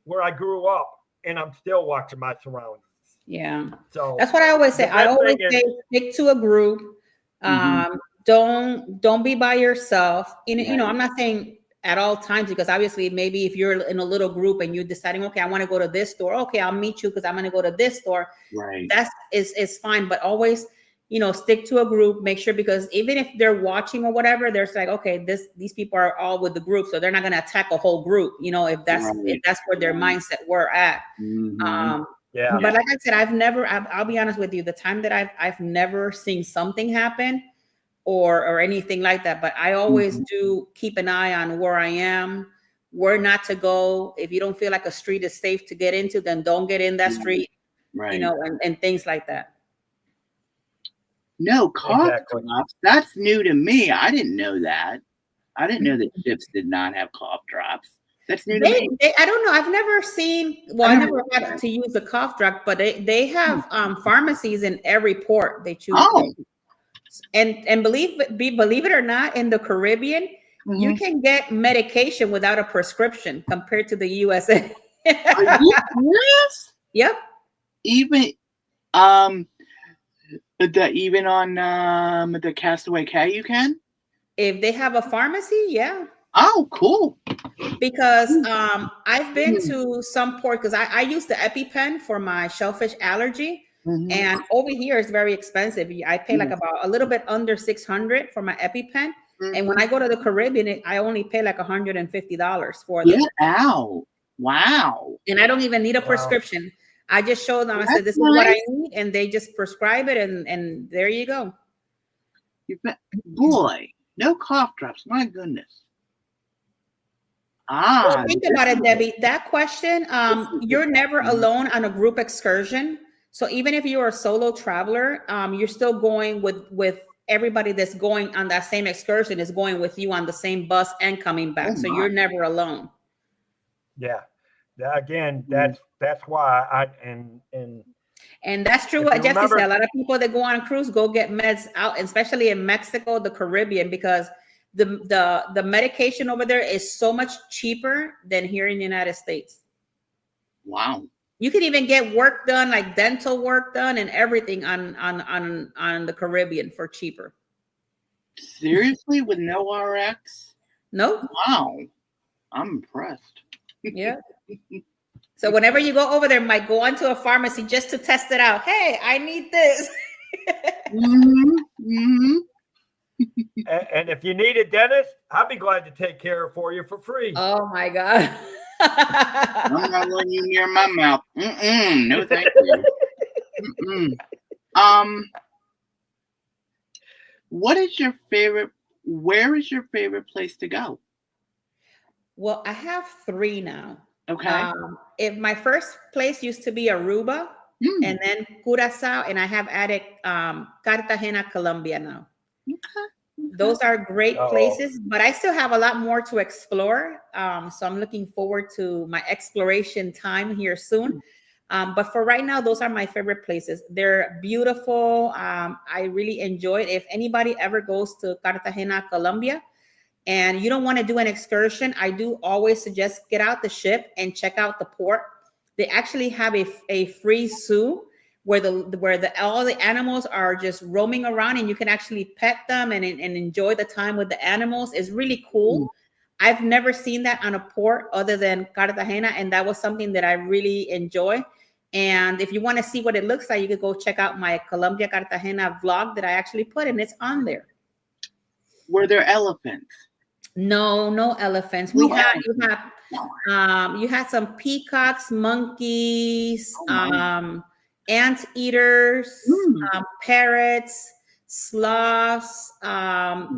where I grew up, and I'm still watching my surroundings. Yeah. So that's what I always say. I always say stick to a group. Don't be by yourself. I'm not saying at all times, because obviously maybe if you're in a little group and you're deciding, okay, I want to go to this store. Okay, I'll meet you because I'm going to go to this store. Right. That's is fine. But always, stick to a group, make sure, because even if they're watching or whatever, there's like, okay, these people are all with the group. So they're not going to attack a whole group, if that's where their mindset were at. Yeah. But like I said, I'll be honest with you, the time that I've never seen something happen or anything like that, but I always do keep an eye on where I am, where not to go. If you don't feel like a street is safe to get into, then don't get in that street, right. And things like that. No, cough drops. That's new to me. I didn't know that. I didn't know that ships did not have cough drops. That's new to me. I don't know. I've never seen. Well, I never had to use a cough drop, but they have pharmacies in every port. They choose. Oh. And believe it or not, in the Caribbean, you can get medication without a prescription compared to the USA. Are you serious? Yep. Even even on the Castaway Cay, you can. If they have a pharmacy, yeah. Oh, cool. Because I've been to some port, because I use the EpiPen for my shellfish allergy. And over here is very expensive. I pay like about a little bit under $600 for my EpiPen. And when I go to the Caribbean, I only pay like $150 for them. Get out. Wow. And I don't even need a prescription. I just show them, I said, this is what I need. And they just prescribe it. And there you go. Boy, no cough drops. My goodness. Well, think about it, Debbie. That question, you're never alone on a group excursion. So even if you're a solo traveler, you're still going with everybody that's going on that same excursion is going with you on the same bus and coming back. So you're never alone. Yeah. Again, that's why and that's true. What Jeffy said. A lot of people that go on cruise go get meds out, especially in Mexico, the Caribbean, because the medication over there is so much cheaper than here in the United States. Wow. You can even get work done, like dental work done and everything on the Caribbean for cheaper. Seriously? With no RX? No. Wow. I'm impressed. Yeah. So whenever you go over there, might go onto a pharmacy just to test it out. Hey, I need this. And if you need a dentist, I'll be glad to take care of for you for free. Oh my God. I'm not letting you near my mouth. No, thank you. What is your favorite? Where is your favorite place to go? Well, I have 3 now. Okay. If my first place used to be Aruba, and then Curacao, and I have added Cartagena, Colombia now. Okay. Those are great places, but I still have a lot more to explore. So I'm looking forward to my exploration time here soon. But for right now, those are my favorite places. They're beautiful. I really enjoy it. If anybody ever goes to Cartagena, Colombia, and you don't want to do an excursion, I do always suggest get out the ship and check out the port. They actually have a free zoo where all the animals are just roaming around, and you can actually pet them and enjoy the time with the animals. It's really cool. I've never seen that on a port other than Cartagena, and that was something that I really enjoy. And if you want to see what it looks like, you could go check out my Colombia Cartagena vlog that I actually put, and it's on there. Were there elephants? No elephants. You had some peacocks, monkeys, ant eaters, parrots, sloths.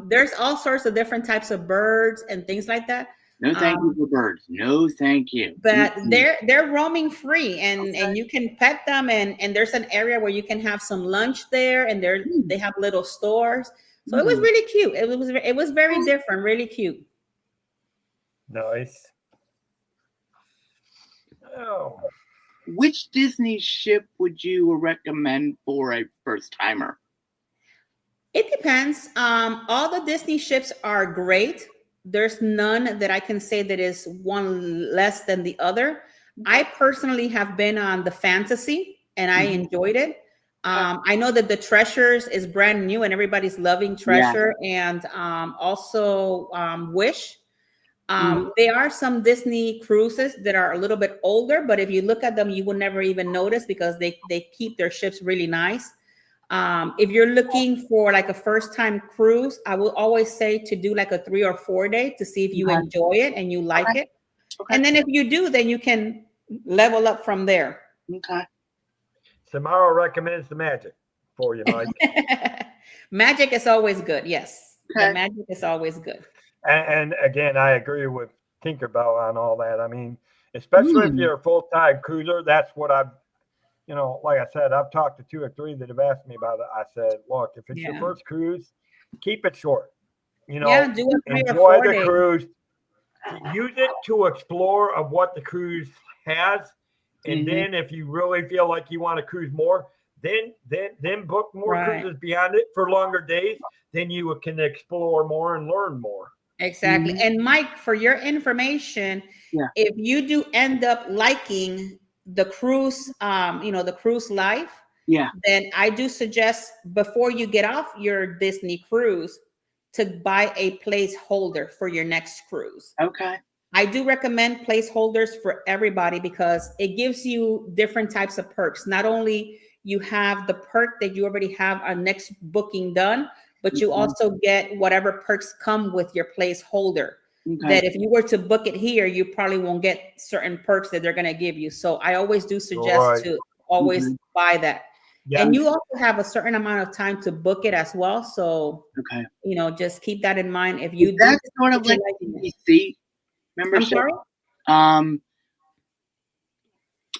There's all sorts of different types of birds and things like that. No, thank you for birds. No, thank you. But they're roaming free, and you can pet them, and there's an area where you can have some lunch there, and they have little stores. So it was really cute. It was very different, really cute. Nice. Oh. Which Disney ship would you recommend for a first timer? It depends. All the Disney ships are great. There's none that I can say that is one less than the other. I personally have been on the Fantasy, and I enjoyed it. I know that the Treasures is brand new, and everybody's loving Treasure, and also Wish. There are some Disney cruises that are a little bit older, but if you look at them, you will never even notice because they keep their ships really nice. If you're looking for like a first time cruise, I will always say to do like a 3 or 4 day to see if you enjoy it and you like it. And then if you do, then you can level up from there. Okay. Samara recommends the Magic for you, Mike. Magic is always good. Yes. The Magic is always good. And again, I agree with Tinkerbell on all that. I mean, especially if you're a full-time cruiser, that's what I've, like I said, I've talked to 2 or 3 that have asked me about it. I said, look, if it's your first cruise, keep it short. Do a 3 enjoy the cruise. Use it to explore of what the cruise has. And then if you really feel like you want to cruise more, then book more cruises beyond it for longer days. Then you can explore more and learn more. Exactly. And Mike, for your information, if you do end up liking the cruise, the cruise life, then I do suggest before you get off your Disney cruise to buy a placeholder for your next cruise. Okay. I do recommend placeholders for everybody because it gives you different types of perks. Not only you have the perk that you already have a next booking done, but you also get whatever perks come with your placeholder. That if you were to book it here, you probably won't get certain perks that they're going to give you. So I always do suggest to always buy that. Yeah. And you also have a certain amount of time to book it as well. So, just keep that in mind. If you that's sort of like DVC membership.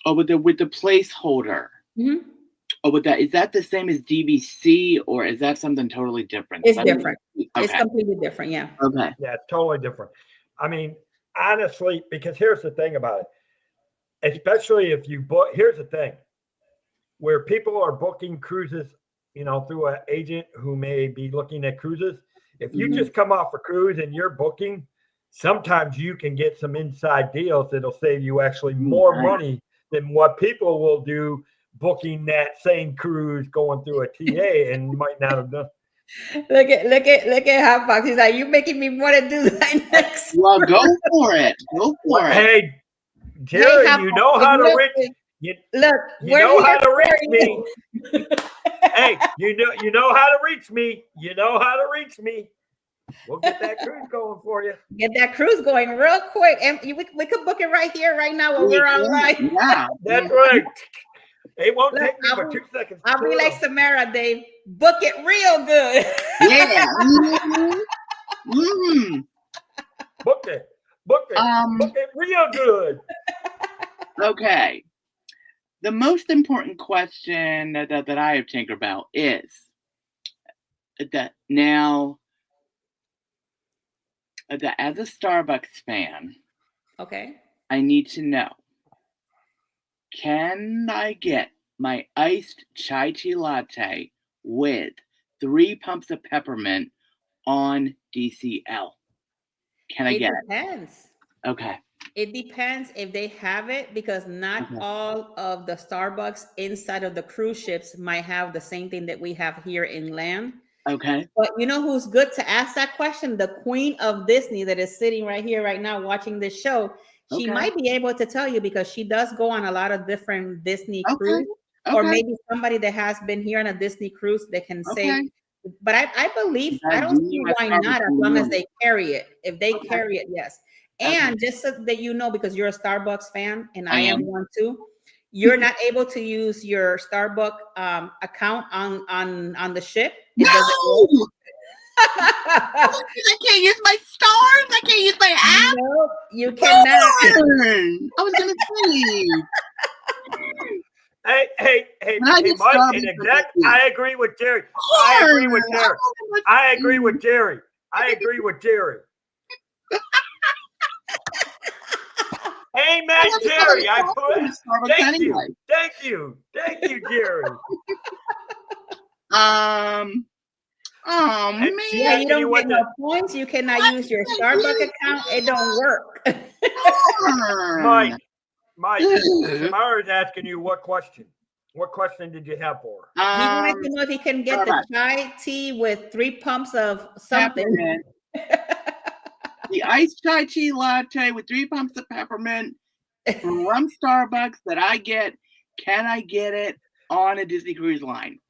With the placeholder. With that, is that the same as DVC or is that something totally different? It's different. It's completely different. Yeah. Okay. Yeah, it's totally different. I mean, honestly, because here's the thing about it, especially if you book, here's the thing, where people are booking cruises, through an agent who may be looking at cruises. If you just come off a cruise and you're booking, sometimes you can get some inside deals that'll save you actually more money than what people will do booking that same cruise going through a TA and you might not have done. Look at Hotbox. He's like, you're making me want to do that next. Well, go for it. Go for it. Hey, Jerry, how you know how to look, reach. You we're know how here to reach for me. you. Hey, you know how to reach me. You know how to reach me. We'll get that cruise going for you. Get that cruise going real quick, and we could book it right here, right now, while we're online. Yeah, That's right. It won't Look, take me but 2 seconds. I'll be like Samara, Dave. Book it real good. Yeah. Mm-hmm. Book it. Book it. Book it real good. Okay. The most important question that I have Tinkerbell is that now, that as a Starbucks fan, Okay. I need to know, can I get my iced chai tea latte with 3 pumps of peppermint on DCL? Can I get it? It depends. Okay. It depends if they have it, because not all of the Starbucks inside of the cruise ships might have the same thing that we have here in land. Okay. But you know who's good to ask that question? The Queen of Disney that is sitting right here, right now, watching this show. She might be able to tell you, because she does go on a lot of different Disney cruise, or maybe somebody that has been here on a Disney cruise that can say. But I believe, I don't see why not, as long as they carry it. If they carry it, yes. And just so that you know, because you're a Starbucks fan and I am one too, you're not able to use your Starbucks account on the ship. It doesn't work. I can't use my stars. I can't use my app. No, you cannot. I was gonna say. Hey, Mike, and exact. I agree with Jerry. I agree with Jerry. I agree with Jerry. I agree with Jerry. Amen, Jerry. I put. Thank you, Jerry. Oh man. Yeah, you don't get no points. You cannot use your Starbucks account. It don't work. Mike, Samara's asking you what question? What question did you have for her? He wanted to know if he can get the chai tea with 3 pumps of something. The iced chai tea latte with 3 pumps of peppermint from Starbucks that I get. Can I get it on a Disney Cruise Line?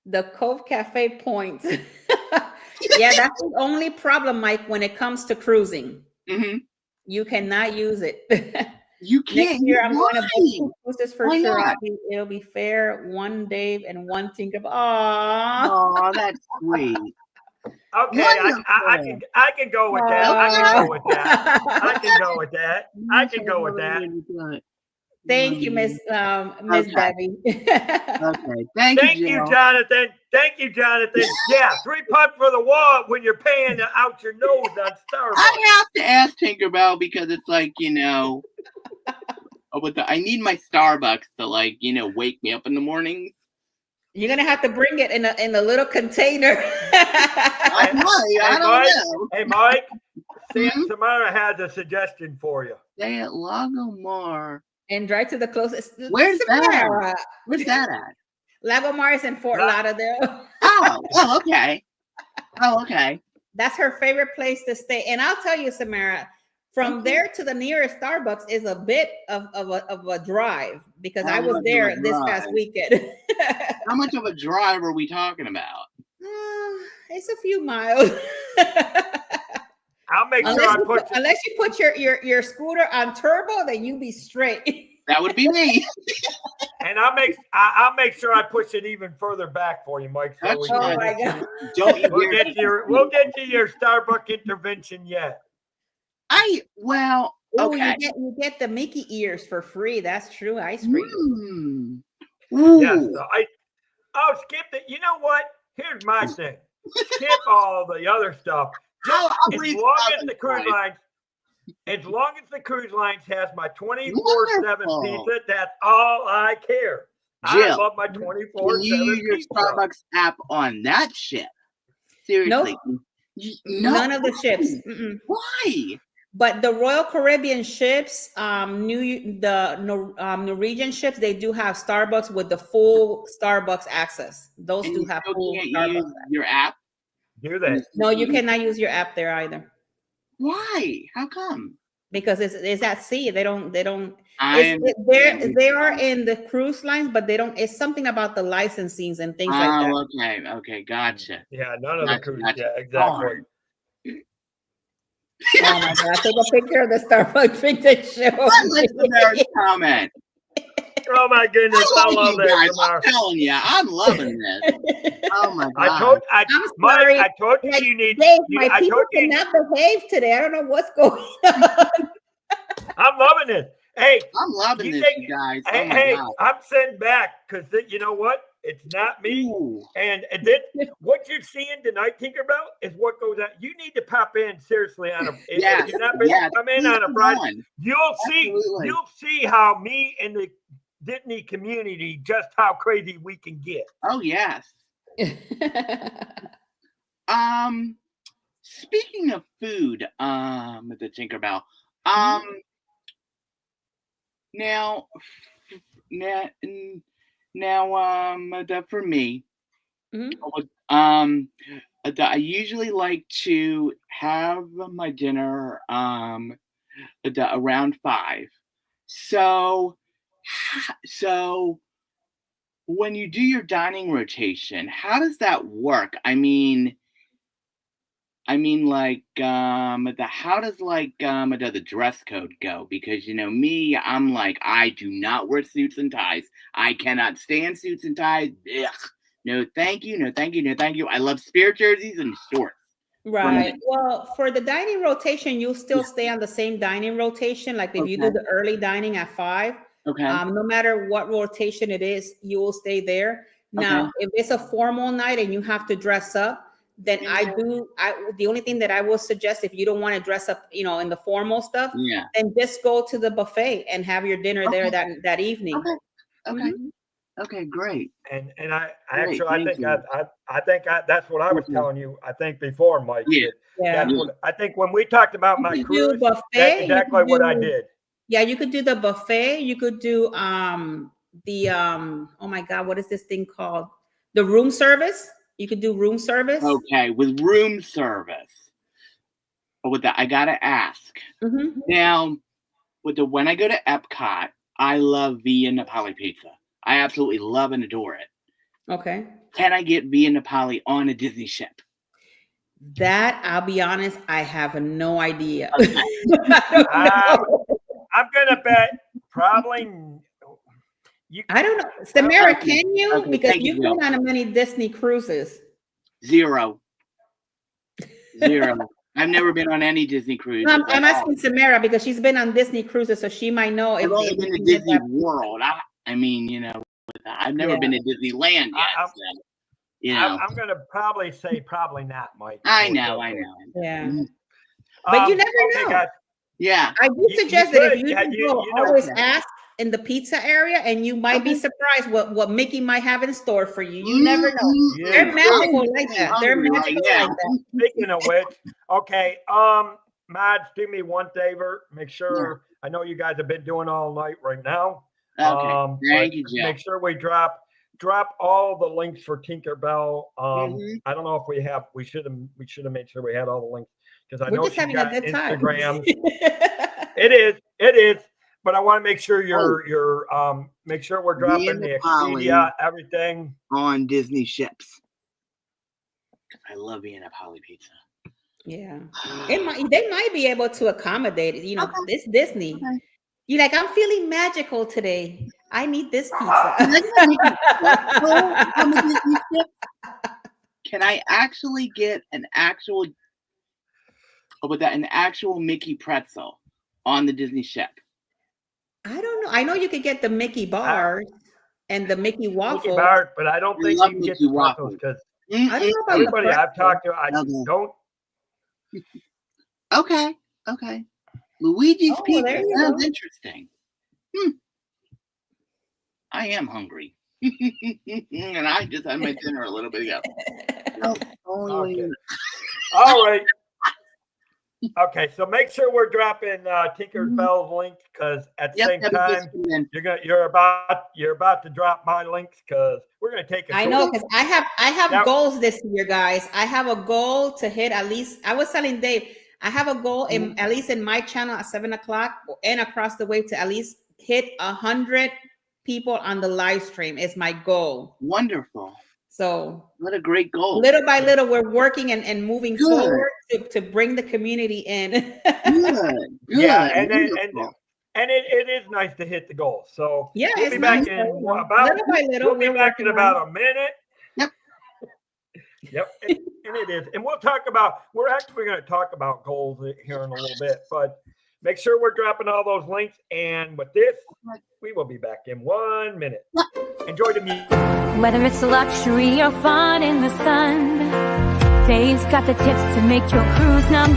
The Cove Cafe points. Yeah, that's the only problem, Mike, when it comes to cruising. You cannot use it. You can't. Next year, I'm going to book cruises for sure. It'll be fair. 1 Dave and 1 Tinkerbell. Oh, that's sweet. Okay, I can go with that. I can go with that. I can go with that. I can go with that. Thank you, Miss Debbie. Okay, thank you, Jonathan. Thank you, Jonathan. Yeah, 3 pumps for the wall when you're paying out your nose on Starbucks. I have to ask Tinkerbell because it's like, I need my Starbucks to wake me up in the mornings. You're gonna have to bring it in a little container. I don't know. Hey, Mike. Samara has a suggestion for you. Stay at Lagomar. And drive to the closest. Where's that? Where's that at? Lagomar is in Fort Lauderdale. Oh, okay. Oh, okay. That's her favorite place to stay. And I'll tell you, Samara, from there to the nearest Starbucks is a bit of a drive, because I was there this past weekend. How much of a drive are we talking about? It's a few miles. I'll make sure unless you put your scooter on turbo, then you be straight. That would be me. And I'll make sure I push it even further back for you, Mike. So oh my God! We'll get to your Starbucks intervention yet. Okay. You get the Mickey ears for free. That's true. Ice cream. Yes. Skip it. You know what? Here's my thing. Skip all the other stuff. As long as the cruise lines has my 24/7 pizza, that's all I care. Jill, I love my 24/7 can you use your Starbucks app on that ship? Seriously. Nope. None of the ships. Why? But the Royal Caribbean ships, Norwegian ships, they do have Starbucks with the full Starbucks access. Those do have full Starbucks. Use your app? Do that. No, you cannot use your app there either. Why? How come? because it's at sea. They don't. They I they are in the cruise lines, but they don't. It's something about the licensings and things like that. Okay, gotcha. Yeah, none of the cruise. Gotcha. Yeah, exactly. Oh my God! Take a picture of the Starbucks picture show. I like the marriage comment. Oh my goodness! I love you guys. that. I'm telling you, I'm loving this. Oh my God! I'm sorry. I told you Like, you need. Dave, You, my I people told you. cannot behave today. I don't know what's going on. I'm loving this. Hey, I'm loving this, you guys. Hey, oh my God. I'm sitting back because you know what? It's not me. Ooh. And then what you're seeing tonight, Tinkerbell, is what goes on. You need to pop in seriously on a. If you're not busy, come in on a Friday. You'll see how me and the Disney community, just how crazy we can get. Oh yes. Speaking of food, the Tinkerbell, for me, I usually like to have my dinner around 5. So when you do your dining rotation, how does that work? I mean, like, how does the dress code go? Because me, I'm like, I do not wear suits and ties. I cannot stand suits and ties. Ugh. No, thank you. No, thank you. No, thank you. I love spirit jerseys and shorts. Right. Well, for the dining rotation, you'll still stay on the same dining rotation. Like if you do the early dining at 5, no matter what rotation it is, you will stay there. Now, if it's a formal night and you have to dress up, then the only thing that I will suggest, if you don't want to dress up, in the formal stuff, then just go to the buffet and have your dinner there that evening. Okay, great. And I think that's what I was telling you. I think before, Mike. That's what I think when we talked about my cruise. Buffet, that's exactly what I did. Yeah, you could do the buffet. You could do oh my God, what is this thing called? The room service. You could do room service. Okay, with room service. But with that, I gotta ask. Now, when I go to Epcot, I love Via Napoli pizza. I absolutely love and adore it. Okay. Can I get Via Napoli on a Disney ship? That, I'll be honest, I have no idea. Okay. I'm gonna bet probably. I don't know, Samara. Can you? Okay, because you've been on many Disney cruises. Zero. I've never been on any Disney cruise. I'm asking Samara because she's been on Disney cruises, so she might know. I've only been to Disney World. I've never been to Disneyland yet. I'm gonna probably say probably not, Mike. I know. Yeah, but you never know. Guys. Yeah, I do suggest that if you always ask in the pizza area, and you might be surprised what Mickey might have in store for you. You never know. They're magical like that. They're magical like that. Speaking of which, okay, Mads, do me one favor. Make sure I know you guys have been doing all night right now. Okay, thank you, Jeff. Make sure we drop all the links for Tinkerbell. I don't know if we have. We should have made sure we had all the links because I know she's got Instagram. It is. But I want to make sure make sure we're dropping the Expedia, everything on Disney ships. I love Via Napoli pizza. Yeah, they might be able to accommodate it. This Disney. Okay. You're like, I'm feeling magical today. I need this pizza. Can I actually get an actual Mickey pretzel on the Disney ship? I don't know. I know you could get the Mickey bars and the Mickey waffles. Mickey bars, but I don't think you can get the waffles because everybody I've talked to, I don't. Okay. Luigi's pizza sounds interesting. I am hungry. And I just had my dinner a little bit ago. Okay. All right. Okay, so make sure we're dropping Tinkerbell's link because at the same time you're about to drop my links because we're gonna take. I know because I have goals this year, guys. I have a goal to hit at least. I was telling Dave I have a goal in at least in my channel at 7 o'clock and across the way to at least hit 100 people on the live stream is my goal. Wonderful. So what a great goal. Little by little, we're working and moving forward to bring the community in. Good. Yeah, and it is nice to hit the goal. So yeah, we'll be back in about little by little. We'll be back in about a minute. Yep. Yep. And it is. And we're actually going to talk about goals here in a little bit, but make sure we're dropping all those links. And with this, we will be back in 1 minute. Enjoy the music. Whether it's luxury or fun in the sun, Dave's got the tips to make your cruise #1.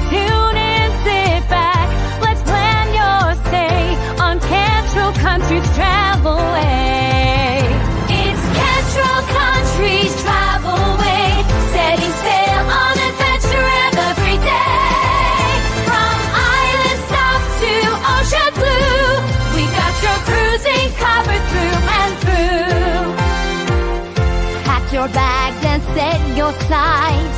Tune in, sit back, let's plan your stay on Cantrell Country's Travel Way. It's Cantrell Country's Travel Way, setting sail on adventure every day. From island south to ocean blue, we got your cruising covered through and through. Pack your bags and set your sights.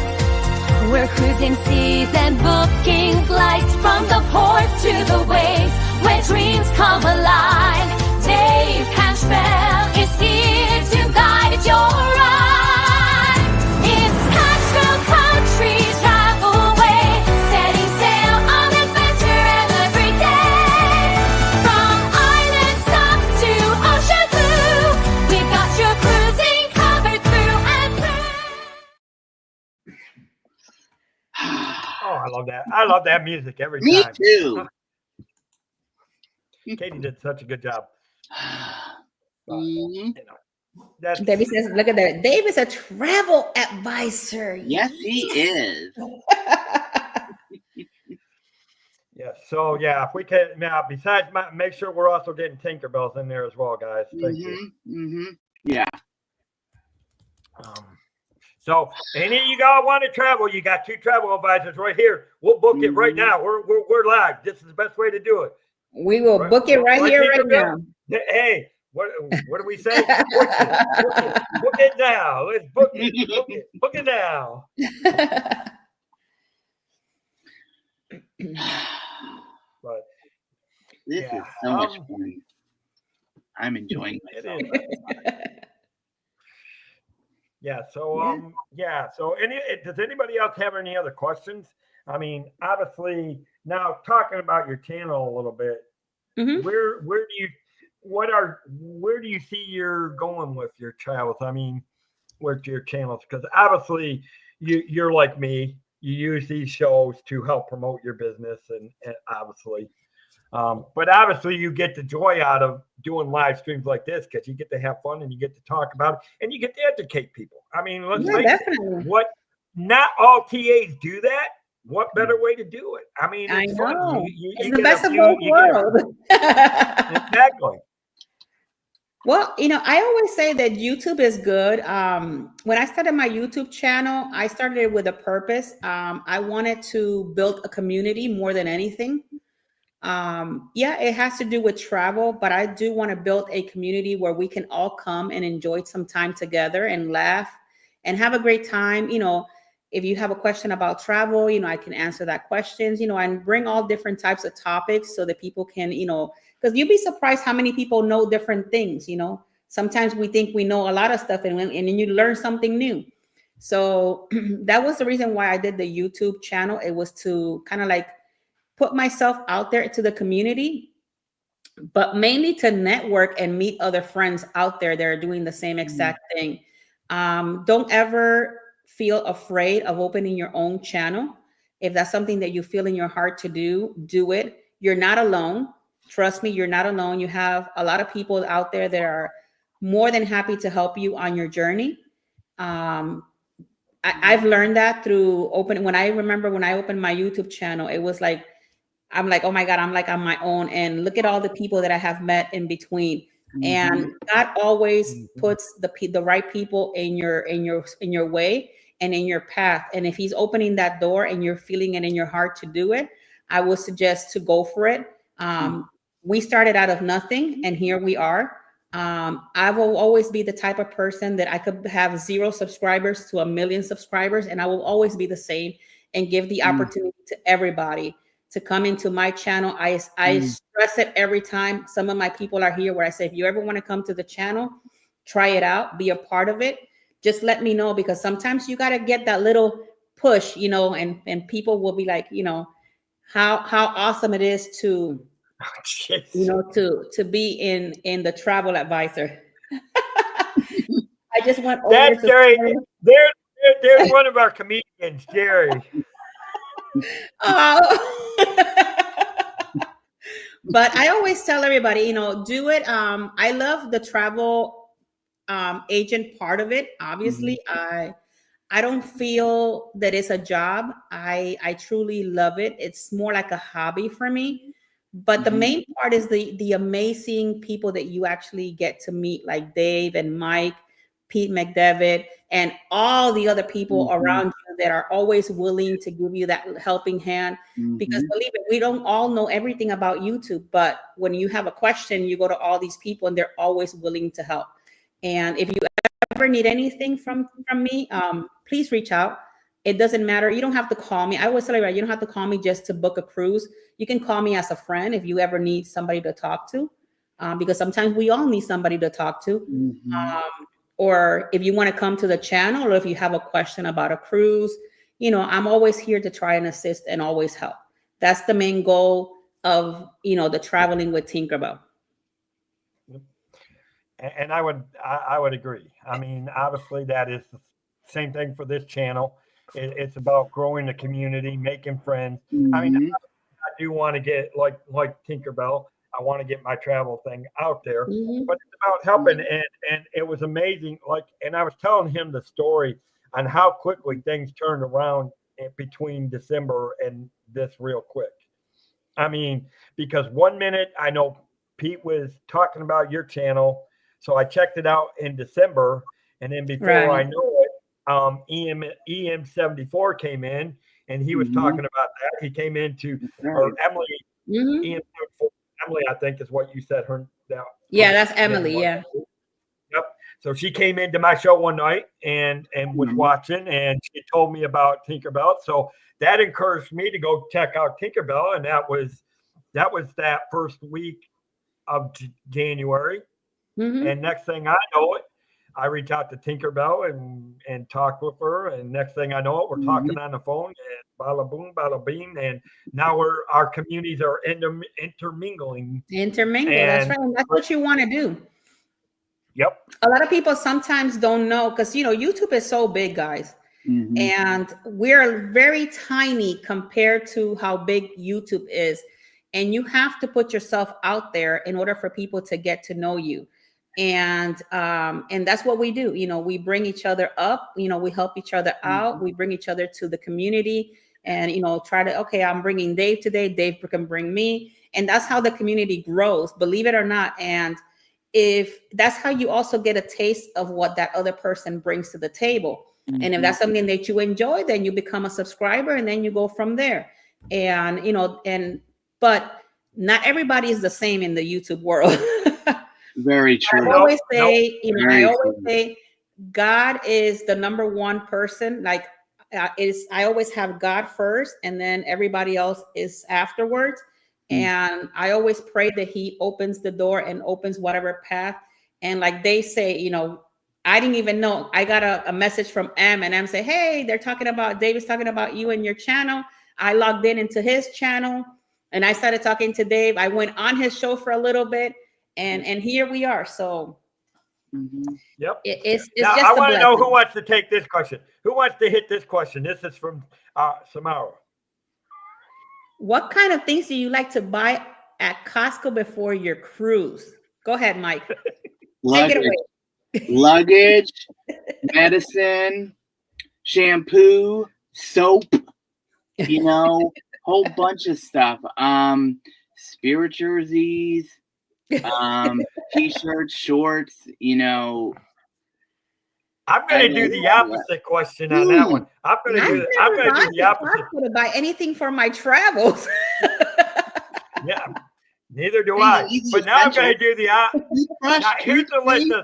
We're cruising seas and booking flights from the ports to the waves where dreams come alive. Dave Cantrell is here to guide your ride. It's Cantrell Country's Travel Way, setting sail on adventure every day. From island stops to ocean blue, we got your cruising covered through and through. Oh, I love that. I love that music every Me time. too. Katie did such a good job. Mm-hmm. David says, look at that. Dave is a travel advisor. Yes, he is. Yeah. So yeah, if we can now, besides make sure we're also getting Tinkerbells in there as well, guys. Thank you. Mm-hmm. Yeah. So any of you guys want to travel, you got 2 travel advisors right here. We'll book it right now. We're live. This is the best way to do it. We will book it right here, right now. Hey, what do we say? Book it now. Let's book it. Book it now. But This is so much fun. I'm enjoying myself. Yeah. So So does anybody else have any other questions? I mean, obviously, now talking about your channel a little bit, where do you see you're going with your travels? I mean, with your channels, because obviously you're like me. You use these shows to help promote your business, and obviously, but obviously you get the joy out of doing live streams like this because you get to have fun and you get to talk about it and you get to educate people. I mean, let's face it, not all TAs do that. What better way to do it? I mean, I know. It's you the best of both worlds. Exactly. Well, I always say that YouTube is good. When I started my YouTube channel, I started it with a purpose. I wanted to build a community more than anything. It has to do with travel, but I do want to build a community where we can all come and enjoy some time together and laugh and have a great time. If you have a question about travel, I can answer that questions, and bring all different types of topics so that people can, because you'd be surprised how many people know different things. Sometimes we think we know a lot of stuff and then you learn something new. So that was the reason why I did the YouTube channel. It was to kind of like put myself out there to the community, but mainly to network and meet other friends out there that are doing the same exact thing. Don't ever feel afraid of opening your own channel. If that's something that you feel in your heart to do it. You're not alone. Trust me, you're not alone. You have a lot of people out there that are more than happy to help you on your journey. I've learned that through when I opened my YouTube channel, it was like, I'm like, oh my God, I'm like on my own. And look at all the people that I have met in between. And God always puts the right people in your way and in your path. And if he's opening that door and you're feeling it in your heart to do it, I would suggest to go for it. We started out of nothing and here we are. I will always be the type of person that I could have 0 subscribers to 1 million subscribers, and I will always be the same. and give the opportunity to everybody to come into my channel. I stress it every time. Some of my people are here where I say, if you ever want to come to the channel, try it out, be a part of it. Just let me know, because sometimes you got to get that little push, you know, and people will be like, you know, how awesome it is to, you know, to be in the travel advisor. I just went over That's to Jerry. There's one of our comedians, Jerry. But I always tell everybody, you know, do it. I love the travel agent part of it. Obviously, I don't feel that it's a job. I truly love it. It's more like a hobby for me. But the main part is the amazing people that you actually get to meet, like Dave and Mike, Pete McDevitt, and all the other people around you that are always willing to give you that helping hand. Because believe it, we don't all know everything about YouTube, but when you have a question, you go to all these people and they're always willing to help. And if you ever need anything from me, please reach out. It doesn't matter. You don't have to call me. I always tell everybody, you don't have to call me just to book a cruise. You can call me as a friend if you ever need somebody to talk to, because sometimes we all need somebody to talk to. Or if you want to come to the channel, or if you have a question about a cruise, you know, I'm always here to try and assist and always help. That's the main goal of, you know, the Traveling with Tinkerbell. And I would agree. I mean, obviously that is the same thing for this channel. It's about growing the community, making friends. I mean, I do want to get like Tinkerbell. I want to get my travel thing out there, but it's about helping. And it was amazing. Like, and I was telling him the story on how quickly things turned around between December and this real quick. I mean, because 1 minute I know Pete was talking about your channel, so I checked it out in December, and then before I know it, EM74 came in, and he was talking about that. He came into or Emily. EM74, Emily, I think is what you said. That's Emily. Yeah. Yep. So she came into my show one night and was watching, and she told me about Tinkerbell. So that encouraged me to go check out Tinkerbell, and that was that first week of January. And next thing I know it, I reach out to Tinkerbell and talk with her, and next thing I know it, we're talking on the phone, and bada boom, bada beam, and now our communities are intermingling. That's right. That's what you want to do. Yep. A lot of people sometimes don't know, because, you know, YouTube is so big, guys. And we're very tiny compared to how big YouTube is. And you have to put yourself out there in order for people to get to know you. And that's what we do. You know, we bring each other up, you know, we help each other out. We bring each other to the community, and, you know, I'm bringing Dave today. Dave can bring me. And that's how the community grows, believe it or not. And if that's how you also get a taste of what that other person brings to the table. And if that's something that you enjoy, then you become a subscriber, and then you go from there. And, you know, but not everybody is the same in the YouTube world. Very true. I always say, God is the number one person. Like, I always have God first, and then everybody else is afterwards. And I always pray that He opens the door and opens whatever path. And like they say, you know, I didn't even know. I got a message from M, and M say, hey, David's talking about you and your channel. I logged into his channel, and I started talking to Dave. I went on his show for a little bit, and here we are. So yep. It's now, just I want to know who wants to take this question. Who wants to hit this question? This is from Samara. What kind of things do you like to buy at Costco before your cruise? Go ahead, Mike. Take it away. Luggage, medicine, shampoo, soap, you know, whole bunch of stuff. Spirit jerseys, t-shirts, shorts, you know. I'm going to do the opposite question on that one. I'm going to do the opposite. I'm going to buy anything for my travels. Yeah, neither do I. But now I'm going to do here's the list of.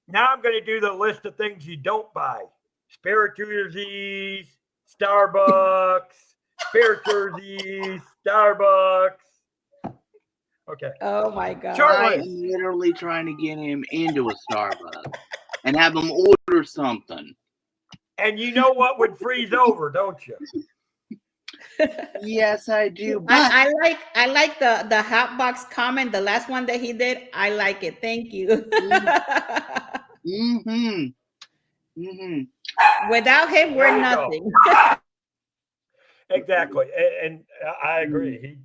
Now I'm going to do the list of things you don't buy: spirit jerseys, Starbucks, Bear jerseys, Starbucks. Okay. Oh my God. I am literally trying to get him into a Starbucks and have him order something. And you know what would freeze over, don't you? Yes, I do. But I like the hot box comment, the last one that he did. I like it. Thank you. Without him, we're nothing. Exactly, and I agree.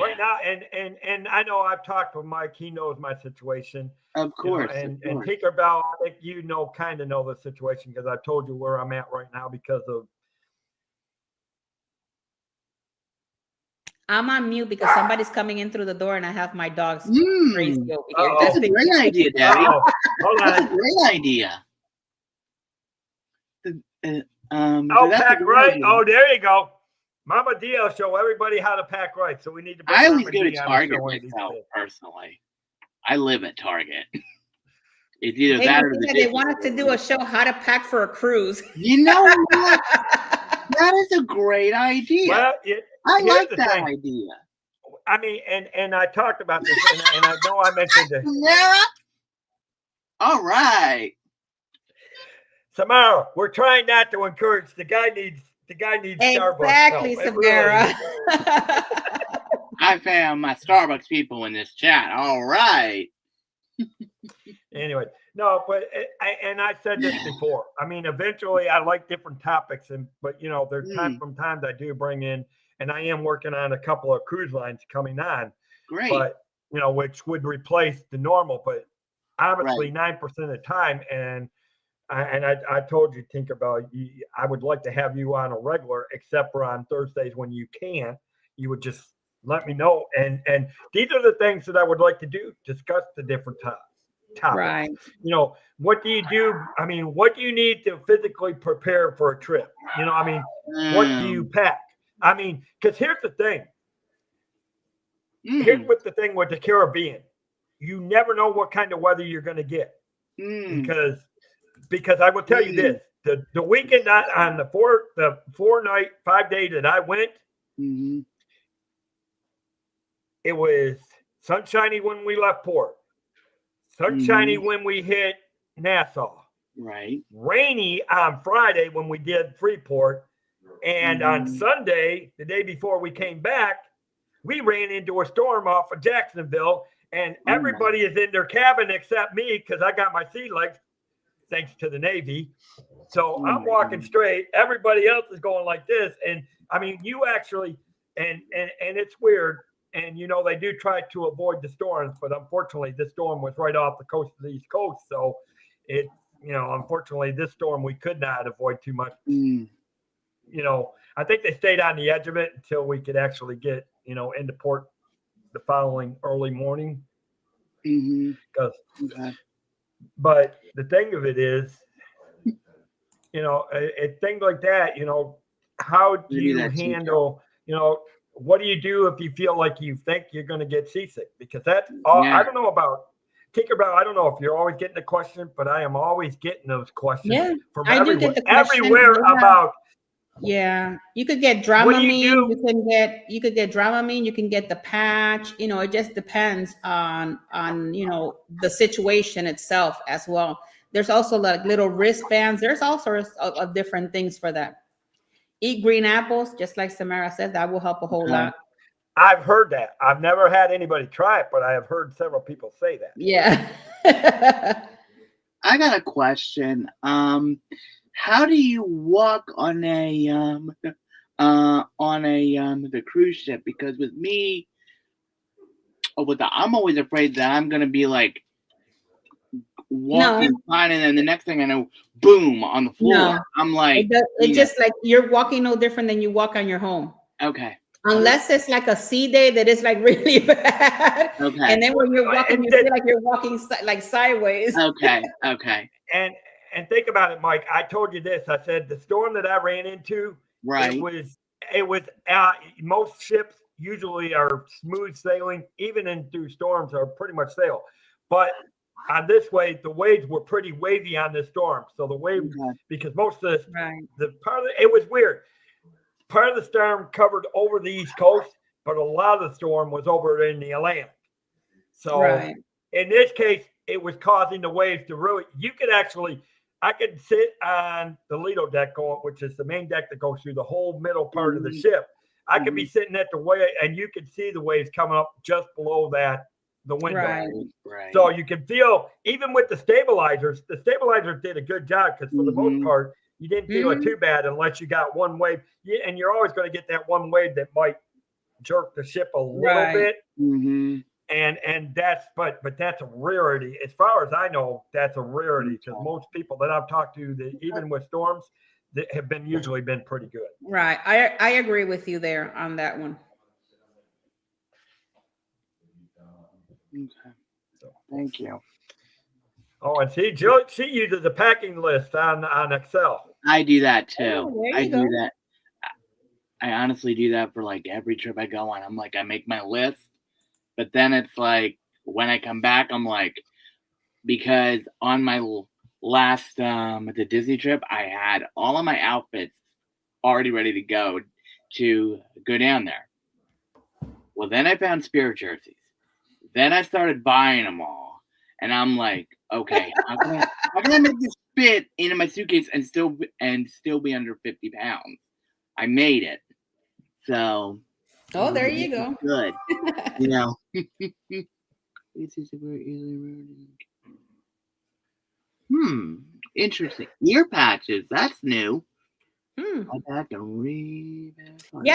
Right now, and I know I've talked with Mike. He knows my situation. Of course. And Tinkerbell, I think kind of know the situation because I've told you where I'm at right now because of. I'm on mute because somebody's coming in through the door and I have my dogs crazy over here. That's a great idea, Debbie. Hold on. That's a great idea. Pack right. Idea. Oh, there you go. Mama Dia will show everybody how to pack right. So we need to. I always go to Target myself personally. I live at Target. It's either that or they wanted to do a show how to pack for a cruise. You know what? That is a great idea. Well, I like that idea. I mean, and I talked about this, and I know I mentioned it. Samara? All right. Samara, we're trying not to encourage. The guy needs Starbucks. Exactly, Samara. Really I found my Starbucks people in this chat. All right. Anyway, no, but I said this before. I mean, eventually, I like different topics, but there's time from time that I do bring in, and I am working on a couple of cruise lines coming on. Great. But which would replace the normal, but obviously 9% of the time, and I told you, Tinkerbell, I would like to have you on a regular, except for on Thursdays when you can't. You would just let me know, and these are the things that I would like to do: discuss the different topics. Right. What do you do? I mean, what do you need to physically prepare for a trip? What do you pack? I mean, because here's the thing. Here's what the thing with the Caribbean. You never know what kind of weather you're going to get. Because I will tell you this, the weekend on the 4-night, 5-day that I went, it was sunshiny when we left port. Sunshiny when we hit Nassau. Right. Rainy on Friday when we did Freeport. And on Sunday, the day before we came back, we ran into a storm off of Jacksonville. And everybody is in their cabin except me because I got my sea legs, thanks to the Navy. So I'm walking straight. Everybody else is going like this. And I mean, you actually, and it's weird. And, they do try to avoid the storms, but unfortunately, this storm was right off the coast of the East Coast. So unfortunately, this storm we could not avoid too much. I think they stayed on the edge of it until we could actually get, into port the following early morning. But the thing of it is, things like that, how do you handle, what do you do if you feel like you think you're going to get seasick? Because that's all. I don't know about Tinkerbell. I don't know if you're always getting the question, but I am always getting those questions from everywhere about. Yeah, you could get Dramamine. You could get Dramamine. You can get the patch. It just depends on the situation itself as well. There's also like little wristbands. There's all sorts of different things for that. Eat green apples, just like Samara said. That will help a whole lot. I've heard that. I've never had anybody try it, but I have heard several people say that. Yeah. I got a question. How do you walk on the cruise ship? Because with me, I'm always afraid that I'm gonna be like walking fine, and then the next thing I know, boom, on the floor. No. I'm like, it's just like you're walking no different than you walk on your home. Okay. Unless it's like a sea day that is like really bad. Okay. And then when you're walking, you feel like you're walking like sideways. Okay. And think about it, Mike. I told you this. I said the storm that I ran into, right? It was most ships usually are smooth sailing, even through storms are pretty much sail. But on this way, the waves were pretty wavy on this storm. So the wave, because most of the part of it was weird. Part of the storm covered over the East Coast, but a lot of the storm was over in the Atlantic. So in this case, it was causing the waves to really, I could sit on the Lido deck, which is the main deck that goes through the whole middle part of the ship. I could be sitting at the way, and you could see the waves coming up just below the window. Right. So you can feel, even with the stabilizers did a good job, because for the most part, you didn't feel it too bad unless you got one wave. And you're always going to get that one wave that might jerk the ship a little bit. And that's, but that's a rarity. As far as I know, that's a rarity, because most people that I've talked to, that even with storms, that have usually been pretty good. Right. I agree with you there on that one. Okay. So, thank you. Oh, and see, Jill, she uses a packing list on Excel. I do that too. Oh, I do that. I honestly do that for like every trip I go on. I'm like, I make my list, but then it's like when I come back, I'm like, because on my last the Disney trip, I had all of my outfits already ready to go down there. Well, then I found Spirit jerseys. Then I started buying them all, and I'm like, okay, how can I make this fit into my suitcase and still be under 50 pounds? I made it. So. Oh, there you go. Good. You know. Interesting. Ear patches. That's new. Yeah,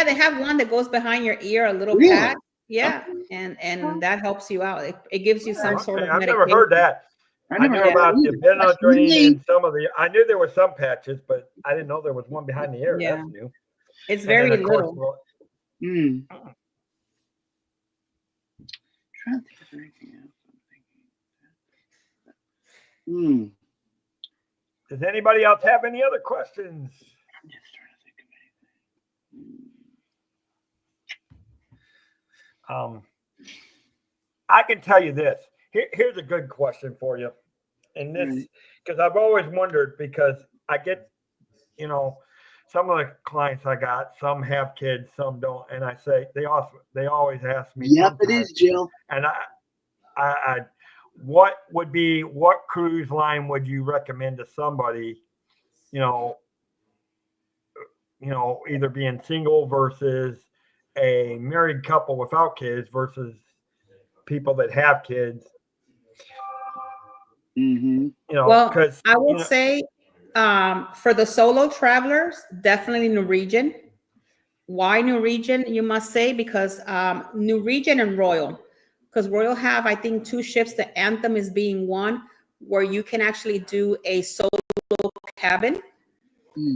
they have one that goes behind your ear, a little patch. Yeah, and that helps you out. It gives you some sort of medication. I've never heard that. I knew about the Benadryl and some of the. I knew there were some patches, but I didn't know there was one behind the ear. Yeah. That's new. It's very little. Trying to think of anything else. Does anybody else have any other questions? I'm just trying to think of anything. I can tell you this. Here's a good question for you. And this, because I've always wondered, because I get, some of the clients I got, some have kids, some don't. And I say, they always ask me. Yep, it is, Jill. And what cruise line would you recommend to somebody, either being single versus a married couple without kids versus people that have kids? Well, I would say for the solo travelers, definitely Norwegian. Why Norwegian, you must say? Because Norwegian and Royal. Because Royal have, I think, 2 ships. The Anthem is being one, where you can actually do a solo cabin.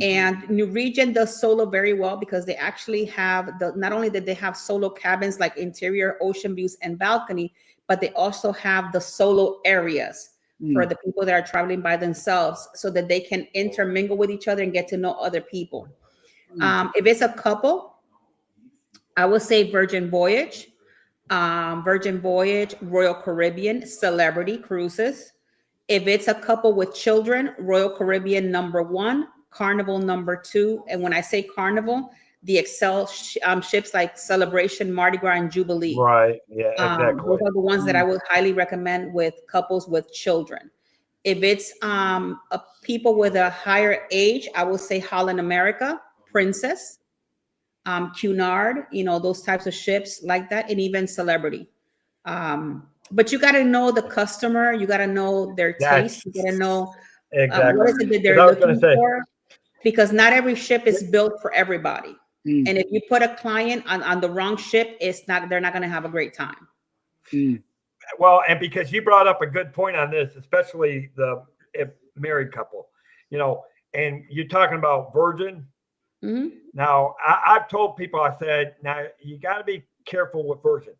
And Norwegian does solo very well, because they actually have not only did they have solo cabins like interior, ocean views, and balcony, but they also have the solo areas for the people that are traveling by themselves, so that they can intermingle with each other and get to know other people. If it's a couple, I would say Virgin Voyage, Royal Caribbean, Celebrity Cruises. If it's a couple with children, Royal Caribbean #1, Carnival #2. And when I say Carnival, the Excel ships like Celebration, Mardi Gras, and Jubilee. Right. Yeah, exactly. Those are the ones that I would highly recommend with couples with children. If it's people with a higher age, I would say Holland America, Princess, Cunard, those types of ships like that, and even Celebrity. But you got to know the customer. You got to know their taste. You got to know what is it that they're looking for. Because not every ship is built for everybody. And if you put a client on the wrong ship, they're not going to have a great time. Well, and because you brought up a good point on this, especially the married couple, and you're talking about Virgin. Now, I've told people, I said, now you got to be careful with Virgin.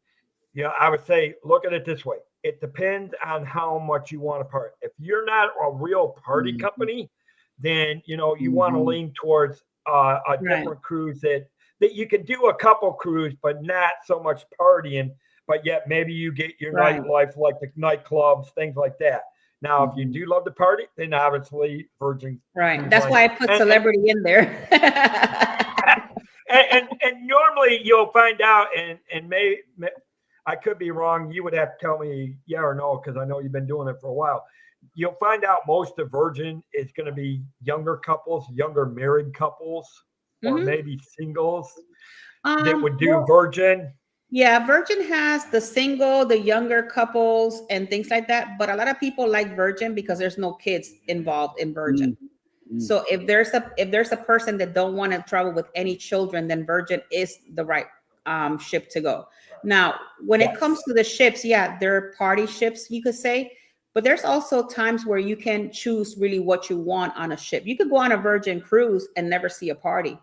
I would say, look at it this way. It depends on how much you want to party. If you're not a real party company, then, you want to lean towards a different cruise that you can do a couple cruise, but not so much partying. but yet maybe you get your Right. nightlife like the nightclubs, things like that. Now, if you do love to party, then obviously Virgin. Right. Cruise That's Line. why I put celebrity in there. And normally you'll find out, and may I could be wrong. You would have to tell me yeah or no because I know you've been doing it for a while. You'll find out most of Virgin is going to be younger couples, younger married couples, or maybe singles that would do Virgin. Yeah, Virgin has the single, the younger couples, and things like that. But a lot of people like Virgin because there's no kids involved in Virgin. So if there's a person that don't want to travel with any children, then Virgin is the right ship to go. Now, when it comes to the ships, yeah, they're party ships, you could say. But there's also times where you can choose really what you want on a ship. You could go on a Virgin cruise and never see a party.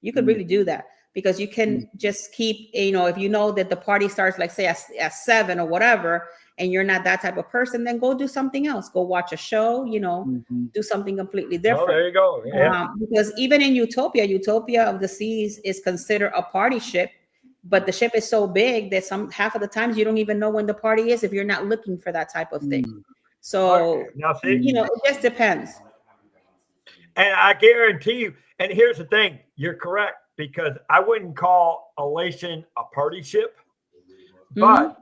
You could really do that because you can just keep, if you know that the party starts, like say at 7 or whatever, and you're not that type of person, then go do something else. Go watch a show, do something completely different. Oh, there you go. Yeah. Because even in Utopia of the Seas is considered a party ship, but the ship is so big that half of the times you don't even know when the party is if you're not looking for that type of thing. So, now, see, it just depends. And I guarantee you, and here's the thing, you're correct, because I wouldn't call Elation a party ship, but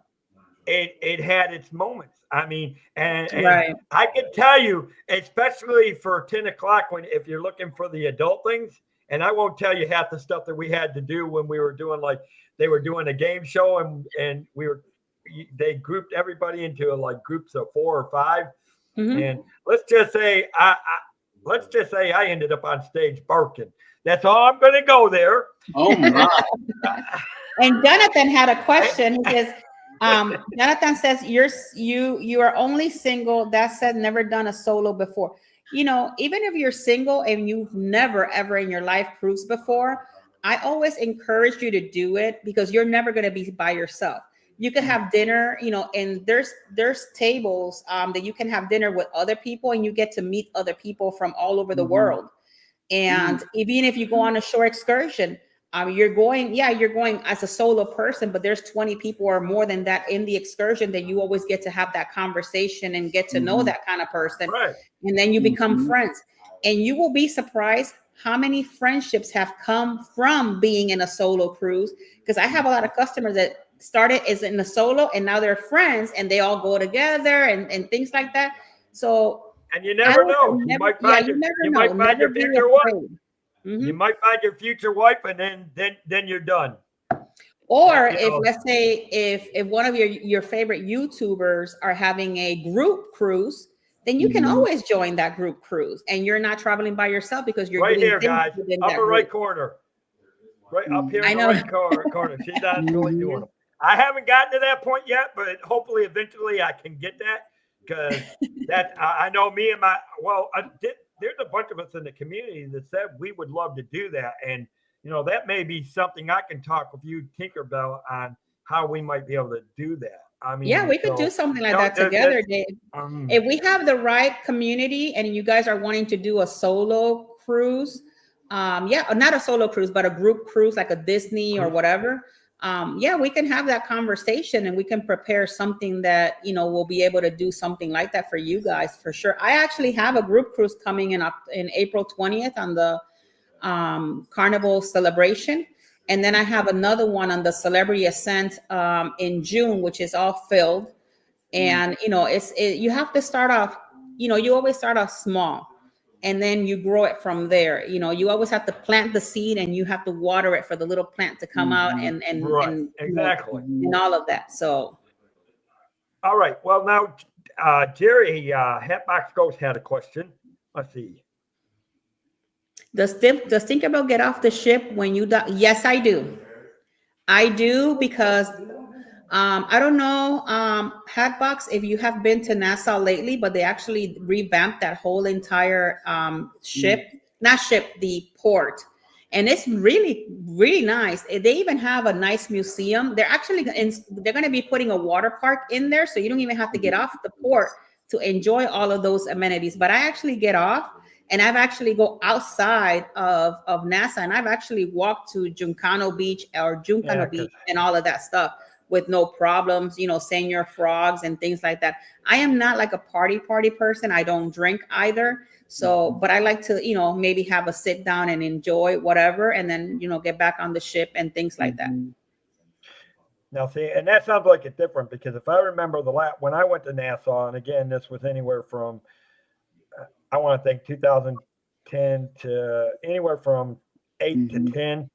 it had its moments. I mean, and Right. I can tell you, especially for 10 o'clock, if you're looking for the adult things, and I won't tell you half the stuff that we had to do when we were doing, like, they were doing a game show and they grouped everybody into like groups of 4 or 5. And let's just say I ended up on stage barking. That's all I'm going to go there. Oh my! And Jonathan had a question. He says, Jonathan says, you are only single. That said, never done a solo before. Even if you're single and you've never ever in your life cruised before, I always encourage you to do it because you're never going to be by yourself. You can have dinner, and there's tables that you can have dinner with other people, and you get to meet other people from all over the world. And even if you go on a shore excursion, you're going as a solo person, but there's 20 people or more than that in the excursion that you always get to have that conversation and get to know that kind of person. Right. And then you become friends. And you will be surprised how many friendships have come from being in a solo cruise. Because I have a lot of customers that started as in a solo and now they're friends and they all go together and things like that. So, and you never know. You might find your future wife. You might find your future wife, and then you're done. Or let's say if one of your favorite YouTubers are having a group cruise, then you can always join that group cruise, and you're not traveling by yourself because you're right doing here, guys, upper right corner, right up here in the right corner. She's actually doing them. I haven't gotten to that point yet, but hopefully, eventually, I can get that because I know me and there's a bunch of us in the community that said we would love to do that, and that may be something I can talk with you, Tinkerbell, on how we might be able to do that. I mean, yeah, we could do something like that together, Dave. If we have the right community and you guys are wanting to do a solo cruise, not a solo cruise, but a group cruise like a Disney or whatever. We can have that conversation and we can prepare something that, we'll be able to do something like that for you guys for sure. I actually have a group cruise coming in April 20th on the Carnival Celebration. And then I have another one on the Celebrity Ascent in June, which is all filled. And, you have to start off, you always start off small and then you grow it from there. You always have to plant the seed and you have to water it for the little plant to come out and exactly. And all of that. So. All right. Well, now, Jerry, Hatbox Ghost had a question. Let's see. Does Tinkerbell get off the ship when you die? Yes, I do. I do because I don't know, Hatbox, if you have been to Nassau lately, but they actually revamped that whole entire the port. And it's really, really nice. They even have a nice museum. They're going to be putting a water park in there. So you don't even have to get off the port to enjoy all of those amenities. But I actually get off. And I've actually go outside of Nassau, and I've actually walked to Juncano Beach Beach and all of that stuff. with no problems, saying your frogs and things like that. I am not like a party person. I don't drink either. So, but I like to, maybe have a sit down and enjoy whatever, and then, get back on the ship and things like that. Now, see, and that sounds like it's different, because if I remember when I went to Nassau, and again, this was anywhere from, I want to think 2010 to anywhere from 8 to 10.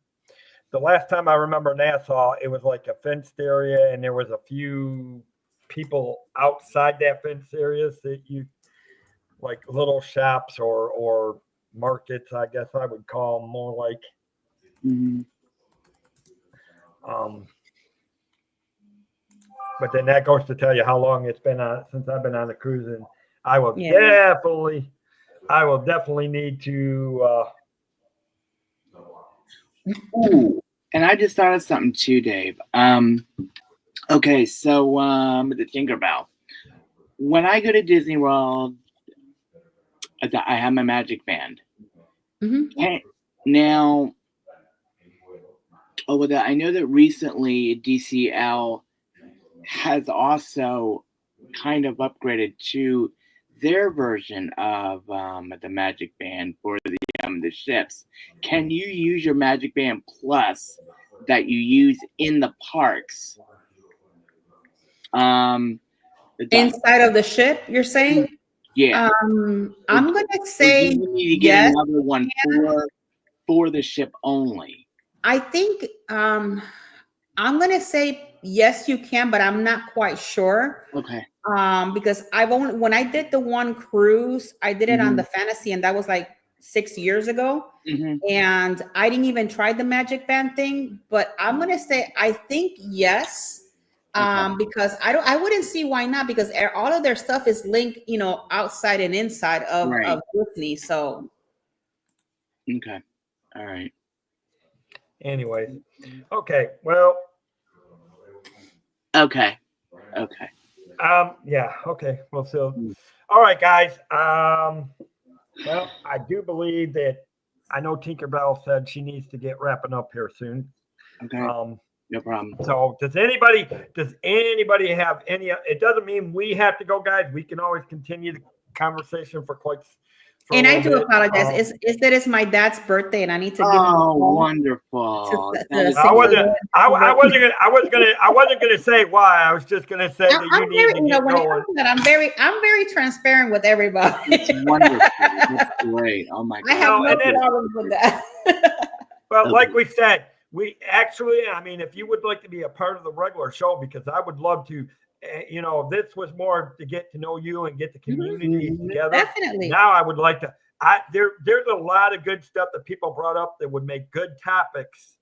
The last time I remember Nassau, it was like a fenced area, and there was a few people outside that fenced areas that like little shops or markets, I guess I would call them, more like. But then that goes to tell you how long it's been since I've been on a cruise, and I will definitely need to. Ooh, and I just thought of something too, Dave. Okay, so the Tinkerbell. When I go to Disney World, I have my magic band. Now, I know that recently DCL has also kind of upgraded to their version of the magic band for the ships. Can you use your magic band plus that you use in the parks? Inside of the ship, you're saying? Yeah. I'm gonna say you need to get yes, another one for the ship only. I think I'm gonna say yes, you can, but I'm not quite sure. Okay. Because when I did the one cruise, I did it on the Fantasy, and that was like 6 years ago. And I didn't even try the magic band thing, but I'm gonna say I think yes. Because I wouldn't see why not, because all of their stuff is linked, outside and inside of Disney. So okay, all right. Anyways, okay, well, okay. Yeah, okay. Well, so, all right, guys. Well, I do believe that I know Tinkerbell said she needs to get wrapping up here soon. Okay. No problem. So does anybody have any, it doesn't mean we have to go, guys. We can always continue the conversation for and I do apologize. It's my dad's birthday, and I need to give him a call. Wonderful. I wasn't gonna say why. I was just gonna say that you need to get going. I'm very transparent with everybody. It's wonderful. That's great. Oh my God. I have no problems with that. Well, like we said, we actually, I mean, if you would like to be a part of the regular show, because I would love to, this was more to get to know you and get the community together. Definitely. Now I would like to, there's a lot of good stuff that people brought up that would make good topics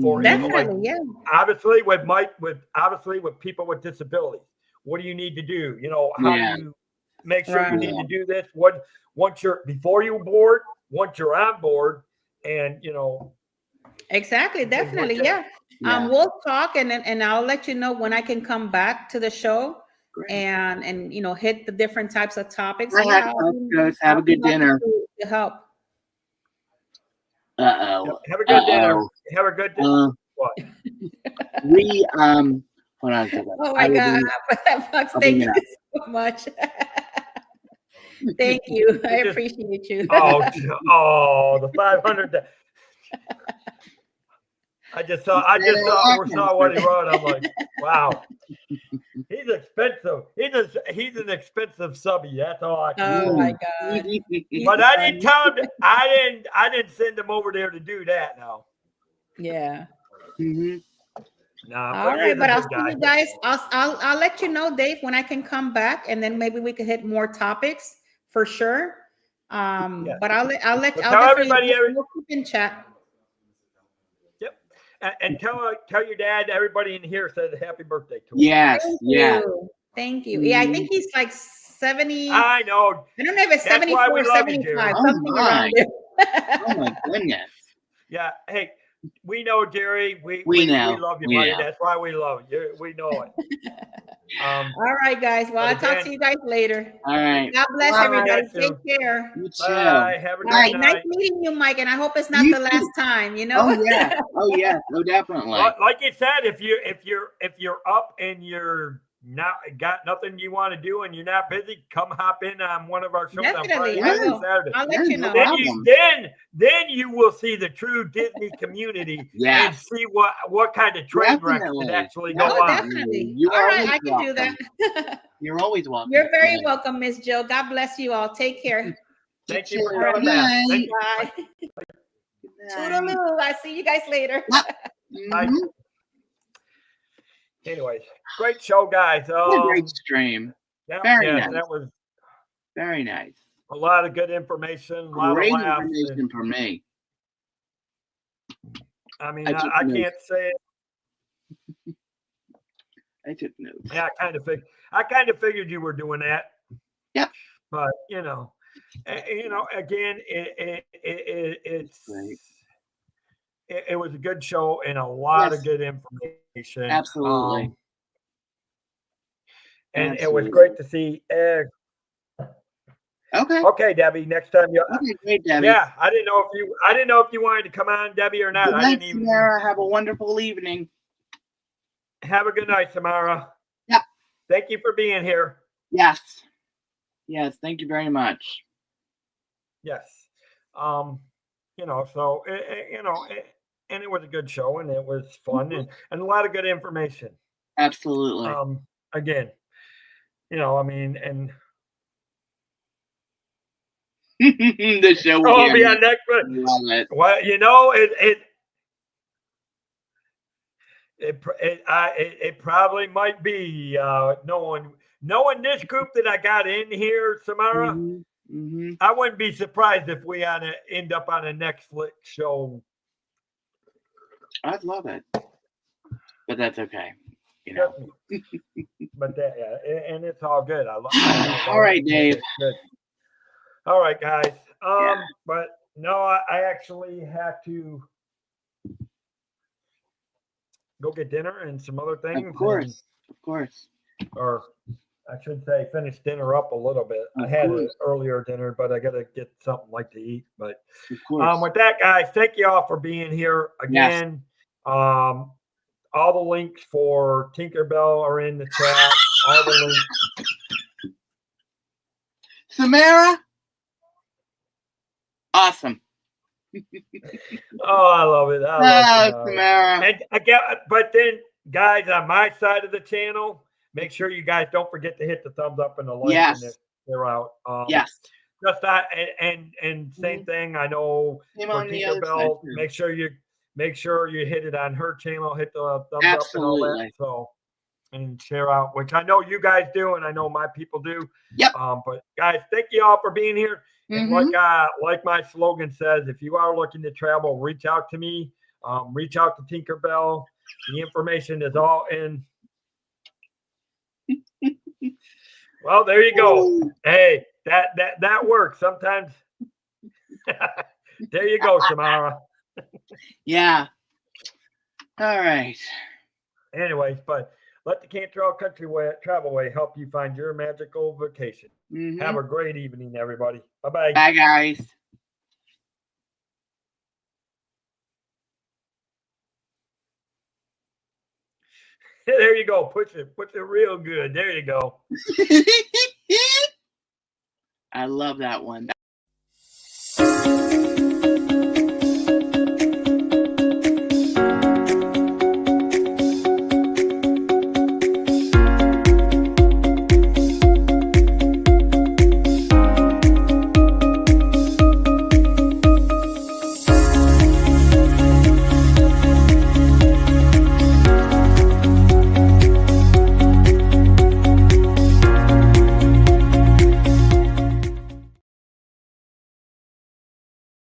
for definitely, obviously with people with disabilities. What do you need to do? How do you make sure you need to do this? Before you board, once you're on board, and exactly, definitely, we'll talk, and I'll let you know when I can come back to the show. Great. and hit the different types of topics. Have a good dinner. To help. Have a good dinner. Have a good dinner. What? We hold on a second. Oh my God, thank you so much. Thank you. I appreciate you. The 500. I just saw what he wrote. I'm like, wow, he's expensive. He's an expensive subby. That's all I can. Oh my God! But I didn't tell him. I didn't send him over there to do that. Now. Yeah. Nah. All right, but I'll see you guys. I'll let you know, Dave, when I can come back, and then maybe we could hit more topics for sure. But I'll tell everybody. We'll keep in chat. And tell your dad, everybody in here said happy birthday to him. Yes, Thank you. Yeah, I think he's like 70. I know. I don't know if it's 74 or 75, something around there. Oh my goodness. Yeah. Hey, we know, Jerry. We know. We love you, buddy. That's why we love you. We know it. All right, guys. Well, I'll talk to you guys later. All right. God bless Bye. everybody. You Take too. care. You too. Bye. Have a good Nice night. meeting you, Mike. And I hope it's not You the too. last time. You know. Oh yeah. Oh yeah. Oh definitely. Like you said, if you're up and you're not got nothing you want to do and you're not busy, come hop in on one of our shows on Definitely, Friday I night and will. Saturday. I'll let you No know. problem. Then you will see the true Disney community and Yes. see what kind of train wrecks Definitely. that actually go Oh, on. definitely. You All are right, always I can do welcome. that. You're always welcome. You're very Yeah. welcome, Miss Jill. God bless you all. Take care. Thank You you for too. coming back. Thank you. Bye. Good night. Toodaloo. I'll see you guys later. Bye. Mhm. Anyways, great show, guys. What a great stream. Very nice. That was Very nice. a lot of good information, a lot Great of laughs. information for me. I mean, I took I notes. can't say it. I took notes. Yeah, I kind of figured you were doing that. Yep. But again, Right. it was a good show and a lot Yes. of good information. Absolutely. And it was Absolutely. great to see Egg. Okay. Okay, Debbie. Next time you. Okay, great, Debbie. Yeah, I didn't know if you wanted to come on, Debbie, or not. Good I night, didn't even. Samara. Have a wonderful evening. Have a good night, Samara. Yep. Thank you for being here. Yes. Yes. Thank you very much. Yes. So and it was a good show and it was fun and a lot of good information. Absolutely. Again, and The show will I'll be on next one. Love it. Well, it probably might be knowing this group that I got in here, Samara. Mm-hmm. I wouldn't be surprised if we end up on a Netflix show. I'd love it, but that's okay. But and it's all good. I love. All right, Dave. Good. All right, guys. Yeah. But no, I actually have to go get dinner and some other things. Of course. Or I should say, finish dinner up a little bit. Of I had an course. earlier dinner, but I got to get something like to eat. But Of course. with that, guys, thank you all for being here again. Yes. All the links for Tinkerbell are in the chat. All the links. Samara. Awesome. Oh, I love it. I love Samara. And again, but then, guys, on my side of the channel, make sure you guys don't forget to hit the thumbs up and the like. Yes. And if they're out. Yes. Just that, and same thing. I know Same for on the other side, Tinkerbell, too. make sure you hit it on her channel, hit the thumbs up and all that. So, and share out, which I know you guys do, and I know my people do. Yep. But guys, thank you all for being here. And like my slogan says, if you are looking to travel, reach out to me. Reach out to Tinkerbell. The information is all in. Well, there you go. Hey, that works sometimes. There you go, Samara. Yeah. All right. Anyways, but let the Cantrell Country Travelway help you find your magical vacation. Have a great evening, everybody. Bye-bye. Bye, guys. There you go. Push it real good. There you go. I love that one.